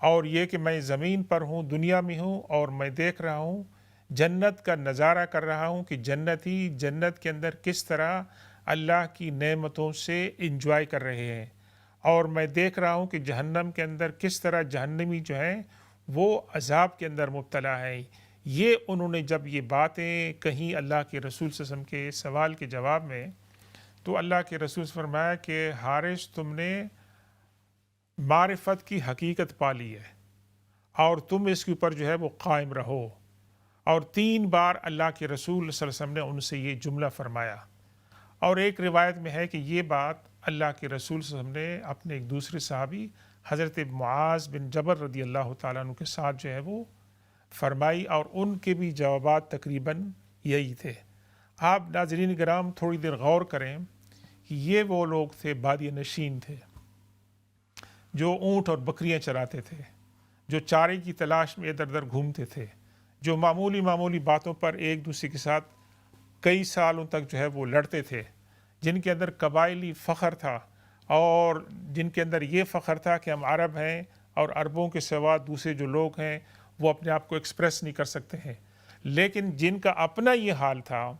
اور یہ کہ میں زمین پر ہوں، دنیا میں ہوں، اور میں دیکھ رہا ہوں، جنت کا نظارہ کر رہا ہوں کہ جنتی جنت کے اندر کس طرح اللہ کی نعمتوں سے انجوائے کر رہے ہیں، اور میں دیکھ رہا ہوں کہ جہنم کے اندر کس طرح جہنمی جو ہیں وہ عذاب کے اندر مبتلا ہے۔ یہ انہوں نے جب یہ باتیں کہیں اللہ کے رسول صلی اللہ علیہ وسلم کے سوال کے جواب میں، تو اللہ کے رسول سے فرمایا کہ حارث، تم نے معرفت کی حقیقت پا لی ہے، اور تم اس کے اوپر جو ہے وہ قائم رہو۔ اور 3 بار اللہ کے رسول صلی اللہ علیہ وسلم نے ان سے یہ جملہ فرمایا، اور ایک روایت میں ہے کہ یہ بات اللہ کے رسول صلی اللہ علیہ وسلم نے اپنے ایک دوسرے صحابی حضرت معاذ بن جبل رضی اللہ تعالیٰ عنہ کے ساتھ جو ہے وہ فرمائی، اور ان کے بھی جوابات تقریباً یہی تھے۔ آپ ناظرین کرام تھوڑی دیر غور کریں کہ یہ وہ لوگ تھے، بادیہ نشین تھے، جو اونٹ اور بکریاں چراتے تھے، جو چارے کی تلاش میں ادھر ادھر گھومتے تھے، جو معمولی باتوں پر ایک دوسرے کے ساتھ کئی سالوں تک جو ہے وہ لڑتے تھے، جن کے اندر قبائلی فخر تھا، اور جن کے اندر یہ فخر تھا کہ ہم عرب ہیں، اور عربوں کے سوا دوسرے جو لوگ ہیں وہ اپنے آپ کو ایکسپریس نہیں کر سکتے ہیں، لیکن جن کا اپنا یہ حال تھا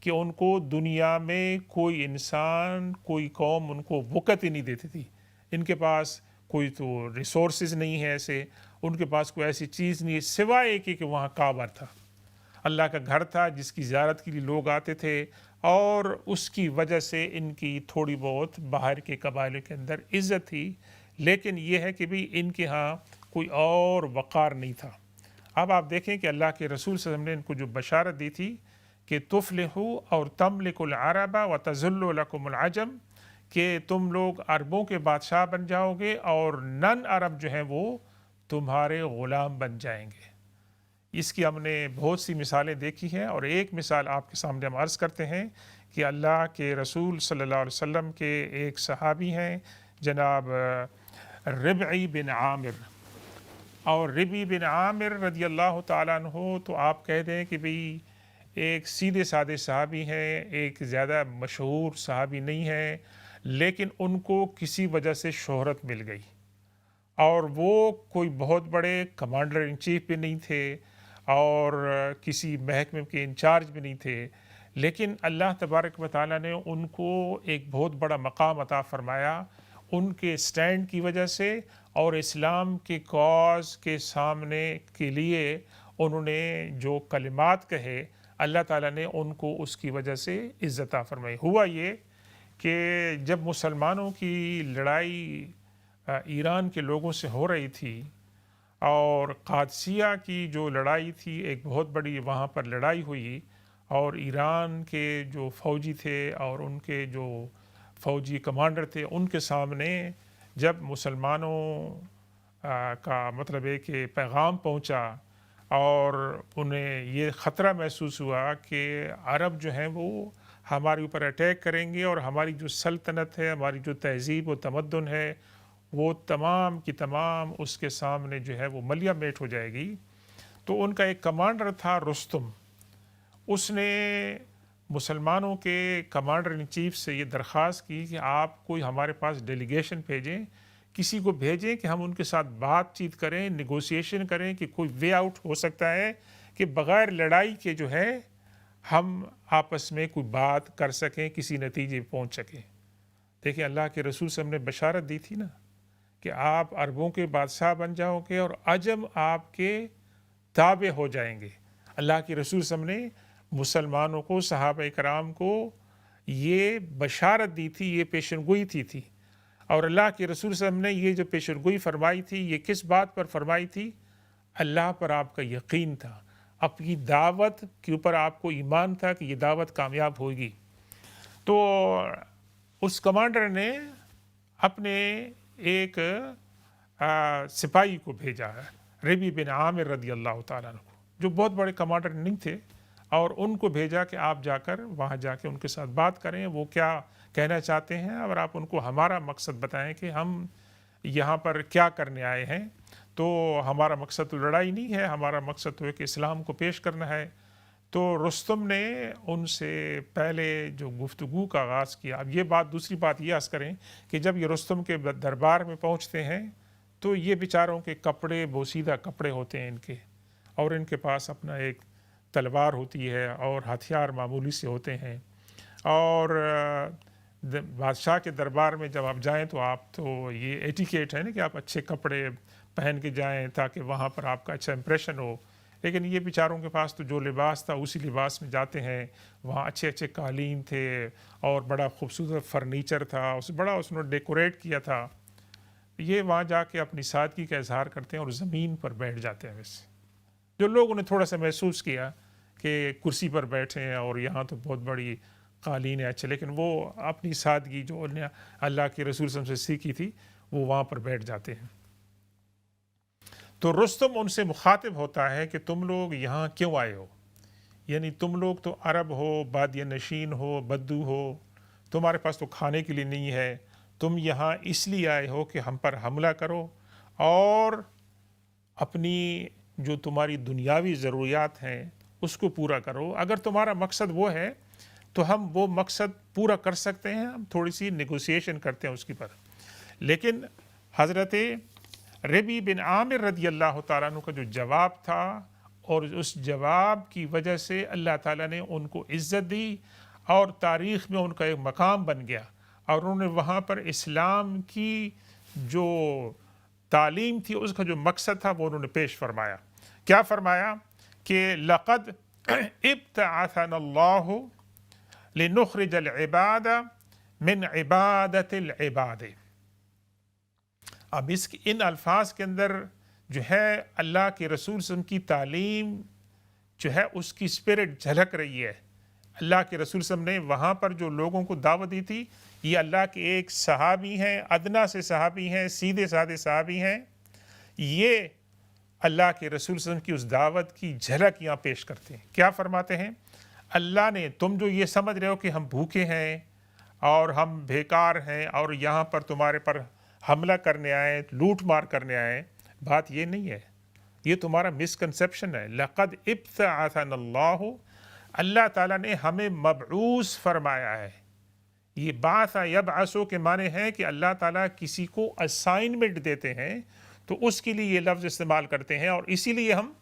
کہ ان کو دنیا میں کوئی انسان، کوئی قوم ان کو وقت ہی نہیں دیتی تھی۔ ان کے پاس کوئی تو ریسورسز نہیں ہے ایسے، ان کے پاس کوئی ایسی چیز نہیں ہے سوائے ایک کہ وہاں کعبہ تھا، اللہ کا گھر تھا جس کی زیارت کے لیے لوگ آتے تھے، اور اس کی وجہ سے ان کی تھوڑی بہت باہر کے قبائل کے اندر عزت تھی، لیکن یہ ہے کہ بھی ان کے ہاں کوئی اور وقار نہیں تھا۔ اب آپ دیکھیں کہ اللہ کے رسول صلی اللہ علیہ وسلم نے ان کو جو بشارت دی تھی کہ تفلحوا اور تملکوا العرب وتذل لکم العجم، کہ تم لوگ عربوں کے بادشاہ بن جاؤ گے اور نن عرب جو ہیں وہ تمہارے غلام بن جائیں گے۔ اس کی ہم نے بہت سی مثالیں دیکھی ہیں، اور ایک مثال آپ کے سامنے ہم عرض کرتے ہیں کہ اللہ کے رسول صلی اللہ علیہ وسلم کے ایک صحابی ہیں جناب ربعی بن عامر، اور ربعی بن عامر رضی اللہ تعالیٰ عنہ تو آپ کہہ دیں کہ بھئی ایک سیدھے سادے صحابی ہیں، ایک زیادہ مشہور صحابی نہیں ہیں، لیکن ان کو کسی وجہ سے شہرت مل گئی، اور وہ کوئی بہت بڑے کمانڈر ان چیف بھی نہیں تھے، اور کسی محکمے کے انچارج بھی نہیں تھے، لیکن اللہ تبارک و تعالیٰ نے ان کو ایک بہت بڑا مقام عطا فرمایا ان کے سٹینڈ کی وجہ سے، اور اسلام کے کاز کے سامنے کے لیے انہوں نے جو کلمات کہے، اللہ تعالیٰ نے ان کو اس کی وجہ سے عزت عطا فرمائی۔ ہوا یہ کہ جب مسلمانوں کی لڑائی ایران کے لوگوں سے ہو رہی تھی، اور قادسیہ کی جو لڑائی تھی، ایک بہت بڑی وہاں پر لڑائی ہوئی، اور ایران کے جو فوجی تھے اور ان کے جو فوجی کمانڈر تھے، ان کے سامنے جب مسلمانوں کا مطلب ہے کہ پیغام پہنچا، اور انہیں یہ خطرہ محسوس ہوا کہ عرب جو ہیں وہ ہمارے اوپر اٹیک کریں گے، اور ہماری جو سلطنت ہے، ہماری جو تہذیب و تمدن ہے، وہ تمام کی تمام اس کے سامنے جو ہے وہ ملیہ میٹ ہو جائے گی۔ تو ان کا ایک کمانڈر تھا رستم، اس نے مسلمانوں کے کمانڈر ان چیف سے یہ درخواست کی کہ آپ کوئی ہمارے پاس ڈیلیگیشن بھیجیں، کسی کو بھیجیں کہ ہم ان کے ساتھ بات چیت کریں، نیگوسیشن کریں، کہ کوئی وے آؤٹ ہو سکتا ہے کہ بغیر لڑائی کے جو ہے ہم آپس میں کوئی بات کر سکیں، کسی نتیجے پہنچ سکیں۔ دیکھیں اللہ کے رسول صلی اللہ علیہ وسلم نے بشارت دی تھی نا کہ آپ عربوں کے بادشاہ بن جاؤ گے اور عجم آپ کے تابع ہو جائیں گے۔ اللہ کے رسول صلی اللہ علیہ وسلم نے مسلمانوں کو، صحابہ کرام کو یہ بشارت دی تھی، یہ پیشن گوئی تھی، اور اللہ کے رسول صلی اللہ علیہ وسلم نے یہ جو پیشن گوئی فرمائی تھی، یہ کس بات پر فرمائی تھی؟ اللہ پر آپ کا یقین تھا، اپنی دعوت کے اوپر آپ کو ایمان تھا کہ یہ دعوت کامیاب ہوگی۔ تو اس کمانڈر نے اپنے ایک سپاہی کو بھیجا ہے، ربی بن عامر رضی اللہ تعالیٰ عنہ، جو بہت بڑے کمانڈر نہیں تھے، اور ان کو بھیجا کہ آپ جا کر وہاں جا کے ان کے ساتھ بات کریں، وہ کیا کہنا چاہتے ہیں، اور آپ ان کو ہمارا مقصد بتائیں کہ ہم یہاں پر کیا کرنے آئے ہیں۔ تو ہمارا مقصد تو لڑائی نہیں ہے، ہمارا مقصد تو ہے کہ اسلام کو پیش کرنا ہے۔ تو رستم نے ان سے پہلے جو گفتگو کا آغاز کیا۔ اب یہ بات، دوسری بات یہ عرض کریں کہ جب یہ رستم کے دربار میں پہنچتے ہیں تو یہ بیچاروں کے کپڑے بوسیدہ کپڑے ہوتے ہیں ان کے، اور ان کے پاس اپنا ایک تلوار ہوتی ہے اور ہتھیار معمولی سے ہوتے ہیں، اور بادشاہ کے دربار میں جب آپ جائیں تو آپ تو یہ ایٹیکیٹ ہے نا کہ آپ اچھے کپڑے پہن کے جائیں تاکہ وہاں پر آپ کا اچھا امپریشن ہو، لیکن یہ بیچاروں کے پاس تو جو لباس تھا اسی لباس میں جاتے ہیں۔ وہاں اچھے اچھے قالین تھے اور بڑا خوبصورت فرنیچر تھا، بڑا اس نے ڈیکوریٹ کیا تھا۔ یہ وہاں جا کے اپنی سادگی کا اظہار کرتے ہیں اور زمین پر بیٹھ جاتے ہیں۔ ویسے جو لوگوں نے تھوڑا سا محسوس کیا کہ کرسی پر بیٹھے ہیں اور یہاں تو بہت بڑی قالین ہے اچھے، لیکن وہ اپنی سادگی جو انہیں اللہ کے رسول صلی اللہ علیہ وسلم سے سیکھی تھی وہ وہاں پر بیٹھ جاتے ہیں۔ تو رستم ان سے مخاطب ہوتا ہے کہ تم لوگ یہاں کیوں آئے ہو؟ یعنی تم لوگ تو عرب ہو، بادیہ نشین ہو، بدو ہو، تمہارے پاس تو کھانے کے لیے نہیں ہے، تم یہاں اس لیے آئے ہو کہ ہم پر حملہ کرو اور اپنی جو تمہاری دنیاوی ضروریات ہیں اس کو پورا کرو۔ اگر تمہارا مقصد وہ ہے تو ہم وہ مقصد پورا کر سکتے ہیں، ہم تھوڑی سی نیگوسیشن کرتے ہیں اس کی پر۔ لیکن حضرت ربی بن عامر رضی اللہ تعالیٰ عنہ کا جو جواب تھا، اور اس جواب کی وجہ سے اللہ تعالیٰ نے ان کو عزت دی اور تاریخ میں ان کا ایک مقام بن گیا، اور انہوں نے وہاں پر اسلام کی جو تعلیم تھی اس کا جو مقصد تھا وہ انہوں نے پیش فرمایا۔ کیا فرمایا کہ لقد ابتعثنا اللہ لنخرج العباد من عبادت العباد۔ اب ان الفاظ کے اندر جو ہے اللہ کے رسول صلی اللہ علیہ وسلم کی تعلیم جو ہے اس کی اسپرٹ جھلک رہی ہے۔ اللہ کے رسول صلی اللہ علیہ وسلم نے وہاں پر جو لوگوں کو دعوت دی تھی، یہ اللہ کے ایک صحابی ہیں، ادنا سے صحابی ہیں، سیدھے سادے صحابی ہیں، یہ اللہ کے رسول صلی اللہ علیہ وسلم کی اس دعوت کی جھلک یہاں پیش کرتے ہیں۔ کیا فرماتے ہیں؟ اللہ نے، تم جو یہ سمجھ رہے ہو کہ ہم بھوکے ہیں اور ہم بیکار ہیں اور یہاں پر تمہارے پر حملہ کرنے آئے، لوٹ مار کرنے آئے، بات یہ نہیں ہے، یہ تمہارا مسکنسیپشن ہے۔ لقد ابتعثنا اللہ، اللہ تعالیٰ نے ہمیں مبعوث فرمایا ہے۔ یہ بعث یبعثو کے معنی ہے کہ اللہ تعالیٰ کسی کو اسائنمنٹ دیتے ہیں تو اس کے لیے یہ لفظ استعمال کرتے ہیں، اور اسی لیے ہم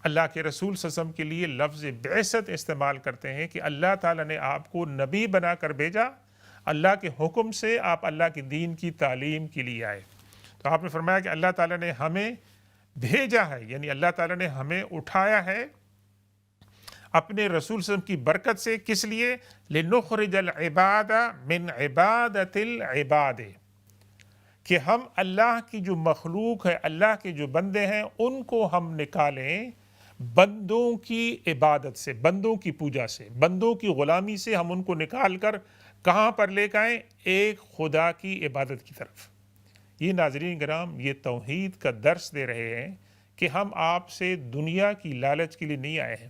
اللہ کے رسول صلی اللہ علیہ وسلم کے لیے لفظ بعثت استعمال کرتے ہیں کہ اللہ تعالیٰ نے آپ کو نبی بنا کر بھیجا، اللہ کے حکم سے آپ اللہ کے دین کی تعلیم کے لیے آئے۔ تو آپ نے فرمایا کہ اللہ تعالیٰ نے ہمیں بھیجا ہے، یعنی اللہ تعالیٰ نے ہمیں اٹھایا ہے اپنے رسول صلی اللہ علیہ وسلم کی برکت سے۔ کس لیے؟ لنخرج العباد من عبادت العباد، کہ ہم اللہ کی جو مخلوق ہے، اللہ کے جو بندے ہیں، ان کو ہم نکالیں بندوں کی عبادت سے، بندوں کی پوجا سے، بندوں کی غلامی سے، ہم ان کو نکال کر کہاں پر لے کے آئیں؟ ایک خدا کی عبادت کی طرف۔ یہ ناظرین کرام، یہ توحید کا درس دے رہے ہیں کہ ہم آپ سے دنیا کی لالچ کے لیے نہیں آئے ہیں۔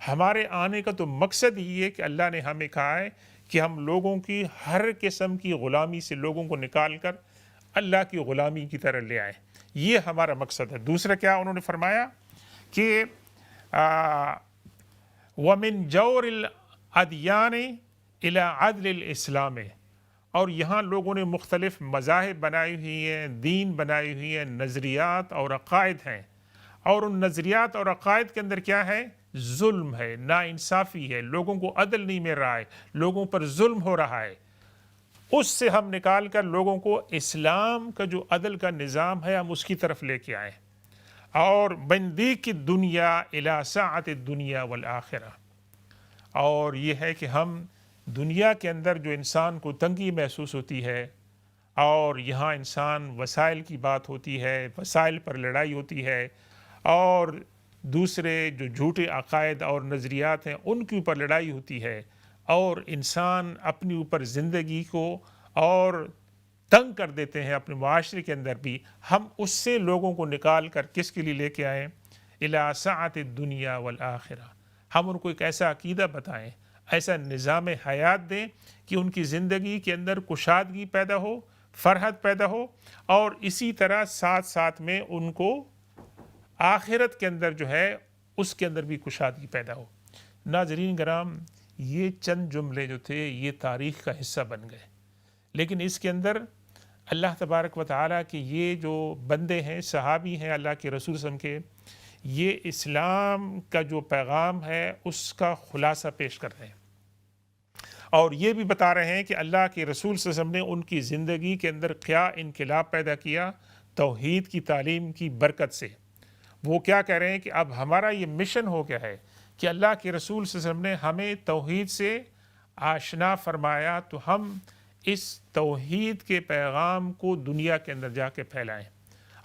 ہمارے آنے کا تو مقصد ہی ہے کہ اللہ نے ہمیں کہا ہے کہ ہم لوگوں کی ہر قسم کی غلامی سے لوگوں کو نکال کر اللہ کی غلامی کی طرح لے آئیں، یہ ہمارا مقصد ہے۔ دوسرا کیا انہوں نے فرمایا کہ وَمِن جَوْرِ الْأَدْيَانِ إِلَىٰ عَدْلِ الْإِسْلَامِ، اور یہاں لوگوں نے مختلف مذاہب بنائی ہوئی ہیں، دین بنائی ہوئی ہیں، نظریات اور عقائد ہیں، اور ان نظریات اور عقائد کے اندر کیا ہے؟ ظلم ہے، ناانصافی ہے، لوگوں کو عدل نہیں مل رہا ہے، لوگوں پر ظلم ہو رہا ہے۔ اس سے ہم نکال کر لوگوں کو اسلام کا جو عدل کا نظام ہے ہم اس کی طرف لے کے آئیں، اور بندیق الدنیا الی ساعت الدنیا والآخرہ، اور یہ ہے کہ ہم دنیا کے اندر جو انسان کو تنگی محسوس ہوتی ہے، اور یہاں انسان وسائل کی بات ہوتی ہے، وسائل پر لڑائی ہوتی ہے، اور دوسرے جو جھوٹے عقائد اور نظریات ہیں ان کے اوپر لڑائی ہوتی ہے، اور انسان اپنی اوپر زندگی کو اور تنگ کر دیتے ہیں اپنے معاشرے کے اندر بھی، ہم اس سے لوگوں کو نکال کر کس کے لیے لے کے آئیں؟ الی ساعت الدنیا والآخرہ، ہم ان کو ایک ایسا عقیدہ بتائیں، ایسا نظام حیات دیں کہ ان کی زندگی کے اندر کشادگی پیدا ہو، فرحت پیدا ہو، اور اسی طرح ساتھ ساتھ میں ان کو آخرت کے اندر جو ہے اس کے اندر بھی کشادگی پیدا ہو۔ ناظرین کرام، یہ چند جملے جو تھے یہ تاریخ کا حصہ بن گئے، لیکن اس کے اندر اللہ تبارک و تعالیٰ کے یہ جو بندے ہیں، صحابی ہیں اللہ کے رسول صلی اللہ علیہ وسلم کے، یہ اسلام کا جو پیغام ہے اس کا خلاصہ پیش کر رہے ہیں، اور یہ بھی بتا رہے ہیں کہ اللہ کے رسول صلی اللہ علیہ وسلم نے ان کی زندگی کے اندر کیا انقلاب پیدا کیا توحید کی تعلیم کی برکت سے۔ وہ کیا کہہ رہے ہیں کہ اب ہمارا یہ مشن ہو گیا ہے کہ اللہ کے رسول صلی اللہ علیہ وسلم نے ہمیں توحید سے آشنا فرمایا، تو ہم اس توحید کے پیغام کو دنیا کے اندر جا کے پھیلائیں۔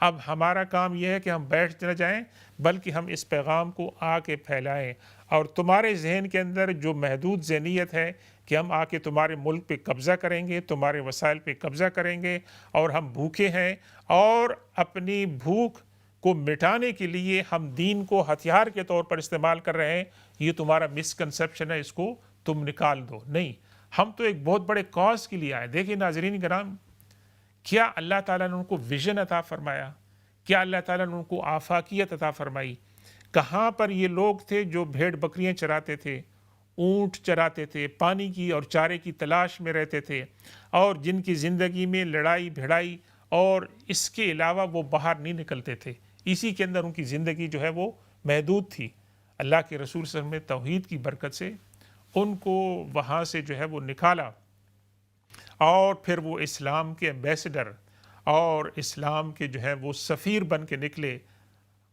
اب ہمارا کام یہ ہے کہ ہم بیٹھ نہ جائیں، بلکہ ہم اس پیغام کو آ کے پھیلائیں، اور تمہارے ذہن کے اندر جو محدود ذہنیت ہے کہ ہم آ کے تمہارے ملک پہ قبضہ کریں گے، تمہارے وسائل پہ قبضہ کریں گے، اور ہم بھوکے ہیں اور اپنی بھوک کو مٹانے کے لیے ہم دین کو ہتھیار کے طور پر استعمال کر رہے ہیں، یہ تمہارا مسکنسیپشن ہے، اس کو تم نکال دو۔ نہیں، ہم تو ایک بہت بڑے کاز کے لیے آئے۔ دیکھیں ناظرین کرام، کیا اللہ تعالیٰ نے ان کو ویژن عطا فرمایا؟ کیا اللہ تعالیٰ نے ان کو آفاقیت عطا فرمائی؟ کہاں پر یہ لوگ تھے جو بھیڑ بکریاں چراتے تھے، اونٹ چراتے تھے، پانی کی اور چارے کی تلاش میں رہتے تھے، اور جن کی زندگی میں لڑائی بھڑائی اور اس کے علاوہ وہ باہر نہیں نکلتے تھے، اسی کے اندر ان کی زندگی جو ہے وہ محدود تھی۔ اللہ کے رسول صلی اللہ علیہ وسلم نے توحید کی برکت سے ان کو وہاں سے جو ہے وہ نکالا، اور پھر وہ اسلام کے ایمبیسڈر اور اسلام کے جو ہے وہ سفیر بن کے نکلے،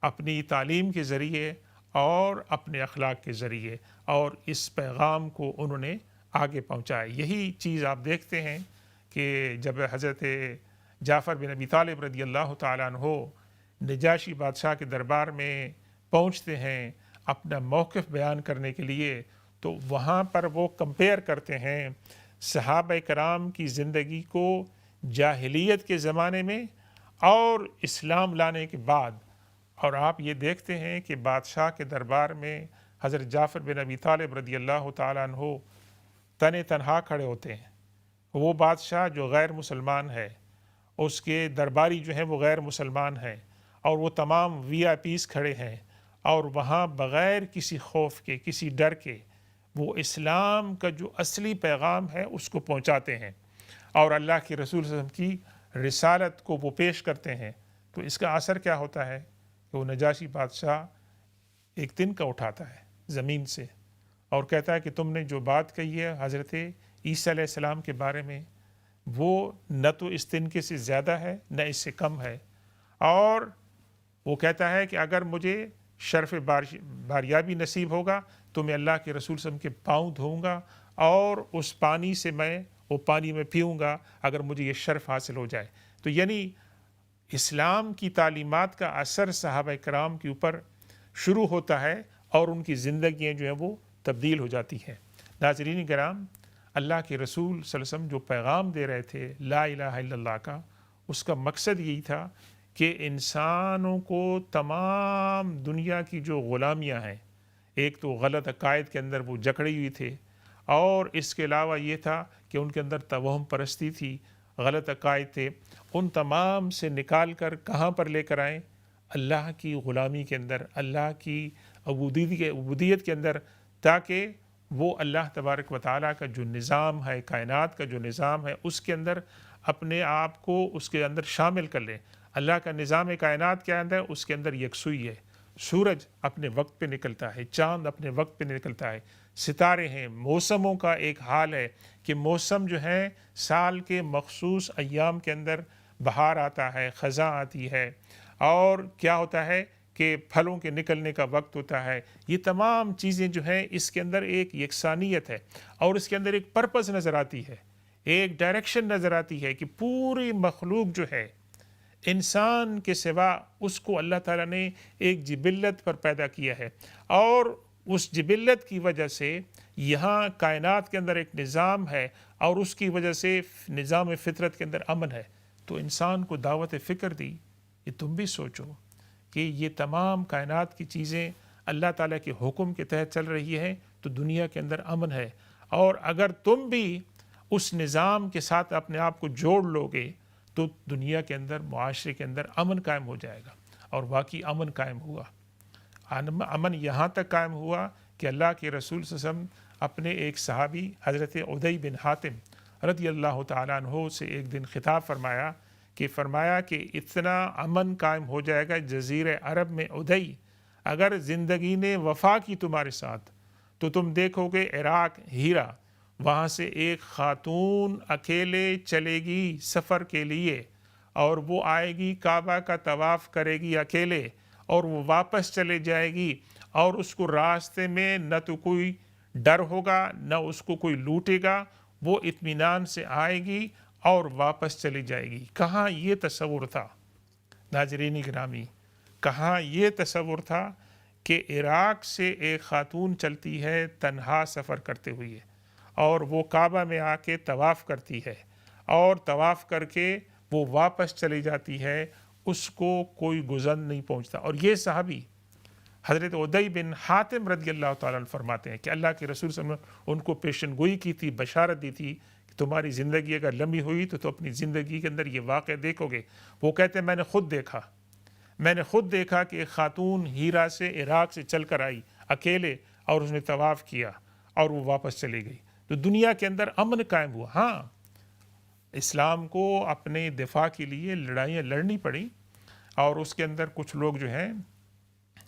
اپنی تعلیم کے ذریعے اور اپنے اخلاق کے ذریعے، اور اس پیغام کو انہوں نے آگے پہنچایا۔ یہی چیز آپ دیکھتے ہیں کہ جب حضرت جعفر بن ابی طالب رضی اللہ تعالیٰ عنہ نجاشی بادشاہ کے دربار میں پہنچتے ہیں اپنا موقف بیان کرنے کے لیے، تو وہاں پر وہ کمپیئر کرتے ہیں صحابہ کرام کی زندگی کو جاہلیت کے زمانے میں اور اسلام لانے کے بعد، اور آپ یہ دیکھتے ہیں کہ بادشاہ کے دربار میں حضرت جعفر بن ابی طالب رضی اللہ تعالیٰ عنہ تنہا کھڑے ہوتے ہیں۔ وہ بادشاہ جو غیر مسلمان ہے، اس کے درباری جو ہیں وہ غیر مسلمان ہیں، اور وہ تمام وی آئی پیز کھڑے ہیں، اور وہاں بغیر کسی خوف کے، کسی ڈر کے، وہ اسلام کا جو اصلی پیغام ہے اس کو پہنچاتے ہیں، اور اللہ کے رسول صلی اللہ علیہ وسلم کی رسالت کو وہ پیش کرتے ہیں۔ تو اس کا اثر کیا ہوتا ہے کہ وہ نجاشی بادشاہ ایک تنکا اٹھاتا ہے زمین سے، اور کہتا ہے کہ تم نے جو بات کہی ہے حضرت عیسیٰ علیہ السلام کے بارے میں، وہ نہ تو اس تنکے سے زیادہ ہے نہ اس سے کم ہے، اور وہ کہتا ہے کہ اگر مجھے شرف باریابی نصیب ہوگا تو میں اللہ کے رسول صلی اللہ علیہ وسلم کے پاؤں دھوؤں گا، اور اس پانی سے وہ پانی میں پیوں گا اگر مجھے یہ شرف حاصل ہو جائے۔ تو یعنی اسلام کی تعلیمات کا اثر صحابہ کرام کے اوپر شروع ہوتا ہے، اور ان کی زندگیاں جو ہیں وہ تبدیل ہو جاتی ہیں۔ ناظرین کرام، اللہ کے رسول صلی اللہ علیہ وسلم جو پیغام دے رہے تھے لا الہ الا اللہ کا، اس کا مقصد یہی تھا کہ انسانوں کو تمام دنیا کی جو غلامیاں ہیں، ایک تو غلط عقائد کے اندر وہ جکڑی ہوئی تھے، اور اس کے علاوہ یہ تھا کہ ان کے اندر توہم پرستی تھی، غلط عقائد تھے، ان تمام سے نکال کر کہاں پر لے کر آئیں؟ اللہ کی غلامی کے اندر، اللہ کی عبودیت کے اندر، تاکہ وہ اللہ تبارک و تعالیٰ کا جو نظام ہے، کائنات کا جو نظام ہے، اس کے اندر اپنے آپ کو اس کے اندر شامل کر لیں۔ اللہ کا نظام کائنات کے اندر، اس کے اندر یکسوئی ہے، سورج اپنے وقت پہ نکلتا ہے، چاند اپنے وقت پہ نکلتا ہے، ستارے ہیں، موسموں کا ایک حال ہے کہ موسم جو ہے سال کے مخصوص ایام کے اندر بہار آتا ہے، خزاں آتی ہے، اور کیا ہوتا ہے کہ پھلوں کے نکلنے کا وقت ہوتا ہے۔ یہ تمام چیزیں جو ہیں اس کے اندر ایک یکسانیت ہے، اور اس کے اندر ایک پرپس نظر آتی ہے، ایک ڈائریکشن نظر آتی ہے کہ پوری مخلوق جو ہے انسان کے سوا اس کو اللہ تعالیٰ نے ایک جبلت پر پیدا کیا ہے، اور اس جبلت کی وجہ سے یہاں کائنات کے اندر ایک نظام ہے، اور اس کی وجہ سے نظام فطرت کے اندر امن ہے۔ تو انسان کو دعوت فکر دی، یہ تم بھی سوچو کہ یہ تمام کائنات کی چیزیں اللہ تعالیٰ کے حکم کے تحت چل رہی ہے تو دنیا کے اندر امن ہے، اور اگر تم بھی اس نظام کے ساتھ اپنے آپ کو جوڑ لو گے تو دنیا کے اندر، معاشرے کے اندر امن قائم ہو جائے گا۔ اور واقعی امن قائم ہوا۔ امن یہاں تک قائم ہوا کہ اللہ کے رسول صلی اللہ علیہ وسلم اپنے ایک صحابی حضرت عدی بن حاتم رضی اللہ تعالیٰ عنہ سے ایک دن خطاب فرمایا کہ اتنا امن قائم ہو جائے گا جزیرہ عرب میں عدی، اگر زندگی نے وفا کی تمہارے ساتھ تو تم دیکھو گے عراق ہیرا، وہاں سے ایک خاتون اکیلے چلے گی سفر کے لیے، اور وہ آئے گی کعبہ کا طواف کرے گی اکیلے، اور وہ واپس چلے جائے گی، اور اس کو راستے میں نہ تو کوئی ڈر ہوگا نہ اس کو کوئی لوٹے گا، وہ اطمینان سے آئے گی اور واپس چلی جائے گی۔ کہاں یہ تصور تھا ناظرین گرامی، کہاں یہ تصور تھا کہ عراق سے ایک خاتون چلتی ہے تنہا سفر کرتے ہوئے، اور وہ کعبہ میں آ کے طواف کرتی ہے، اور طواف کر کے وہ واپس چلی جاتی ہے، اس کو کوئی گزر نہیں پہنچتا۔ اور یہ صحابی حضرت عدی بن حاتم رضی اللہ تعالیٰ عنہ فرماتے ہیں کہ اللہ کے رسول صلی اللہ علیہ وسلم ان کو پیشن گوئی کی تھی، بشارت دی تھی کہ تمہاری زندگی اگر لمبی ہوئی تو اپنی زندگی کے اندر یہ واقعہ دیکھو گے۔ وہ کہتے ہیں میں نے خود دیکھا کہ ایک خاتون ہیرا سے عراق سے چل کر آئی اکیلے، اور اس نے طواف کیا اور وہ واپس چلی گئی۔ تو دنیا کے اندر امن قائم ہوا۔ ہاں، اسلام کو اپنے دفاع کے لیے لڑائیاں لڑنی پڑی، اور اس کے اندر کچھ لوگ جو ہیں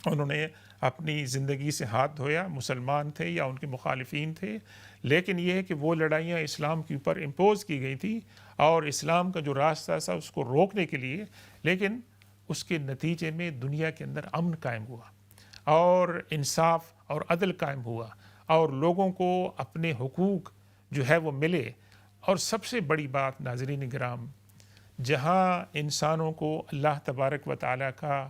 انہوں نے اپنی زندگی سے ہاتھ دھویا، مسلمان تھے یا ان کے مخالفین تھے، لیکن یہ ہے کہ وہ لڑائیاں اسلام کے اوپر امپوز کی گئی تھی، اور اسلام کا جو راستہ تھا اس کو روکنے کے لیے، لیکن اس کے نتیجے میں دنیا کے اندر امن قائم ہوا، اور انصاف اور عدل قائم ہوا، اور لوگوں کو اپنے حقوق جو ہے وہ ملے۔ اور سب سے بڑی بات ناظرین کرام، جہاں انسانوں کو اللہ تبارک و تعالیٰ کا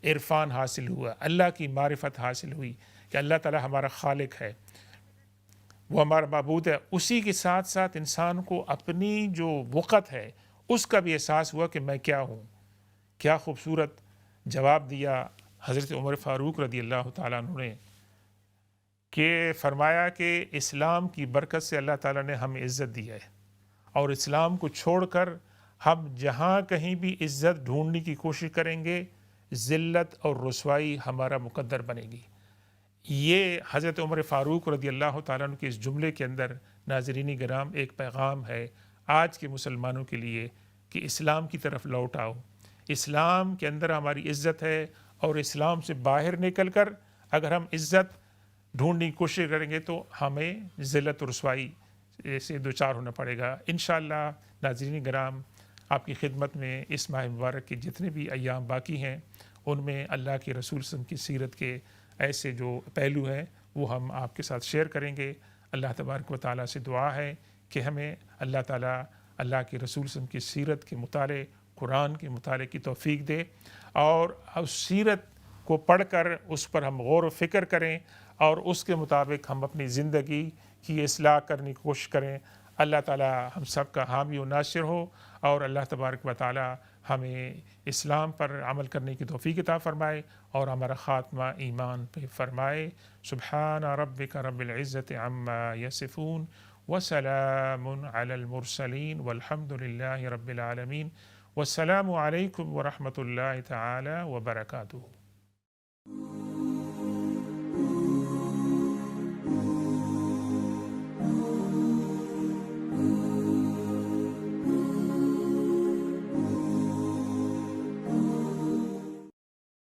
عرفان حاصل ہوا، اللہ کی معرفت حاصل ہوئی کہ اللہ تعالیٰ ہمارا خالق ہے، وہ ہمارا معبود ہے، اسی کے ساتھ ساتھ انسان کو اپنی جو وقت ہے اس کا بھی احساس ہوا کہ میں کیا ہوں۔ کیا خوبصورت جواب دیا حضرت عمر فاروق رضی اللہ تعالیٰ عنہ نے، کہ فرمایا کہ اسلام کی برکت سے اللہ تعالیٰ نے ہمیں عزت دی ہے، اور اسلام کو چھوڑ کر ہم جہاں کہیں بھی عزت ڈھونڈنے کی کوشش کریں گے، ذلت اور رسوائی ہمارا مقدر بنے گی۔ یہ حضرت عمر فاروق رضی اللہ تعالیٰ عنہ کے اس جملے کے اندر ناظرین کرام ایک پیغام ہے آج کے مسلمانوں کے لیے کہ اسلام کی طرف لوٹ آؤ۔ اسلام کے اندر ہماری عزت ہے، اور اسلام سے باہر نکل کر اگر ہم عزت ڈھونڈنے کی کوشش کریں گے تو ہمیں ذلت و رسوائی سے دوچار ہونا پڑے گا۔ انشاءاللہ ناظرین کرام، آپ کی خدمت میں اس ماہ مبارک کے جتنے بھی ایام باقی ہیں ان میں اللہ کے رسول صلی اللہ علیہ وسلم کی سیرت کے ایسے جو پہلو ہیں وہ ہم آپ کے ساتھ شیئر کریں گے۔ اللہ تبارک و تعالیٰ سے دعا ہے کہ ہمیں اللہ تعالیٰ اللہ کے رسول صلی اللہ علیہ وسلم کی سیرت کے مطالعے، قرآن کے مطالعے کی توفیق دے، اور اس سیرت کو پڑھ کر اس پر ہم غور و فکر کریں، اور اس کے مطابق ہم اپنی زندگی کی اصلاح کرنے کی کوشش کریں۔ اللہ تعالیٰ ہم سب کا حامی و ناصر ہو، اور اللہ تبارک و تعالیٰ ہمیں اسلام پر عمل کرنے کی توفیق عطا فرمائے، اور ہمارا خاتمہ ایمان پہ فرمائے۔ سبحان ربک رب العزت عما یصفون وسلام علی المرسلین والحمد للہ رب العالمین، والسلام علیکم ورحمۃ اللہ تعالی وبرکاتہ۔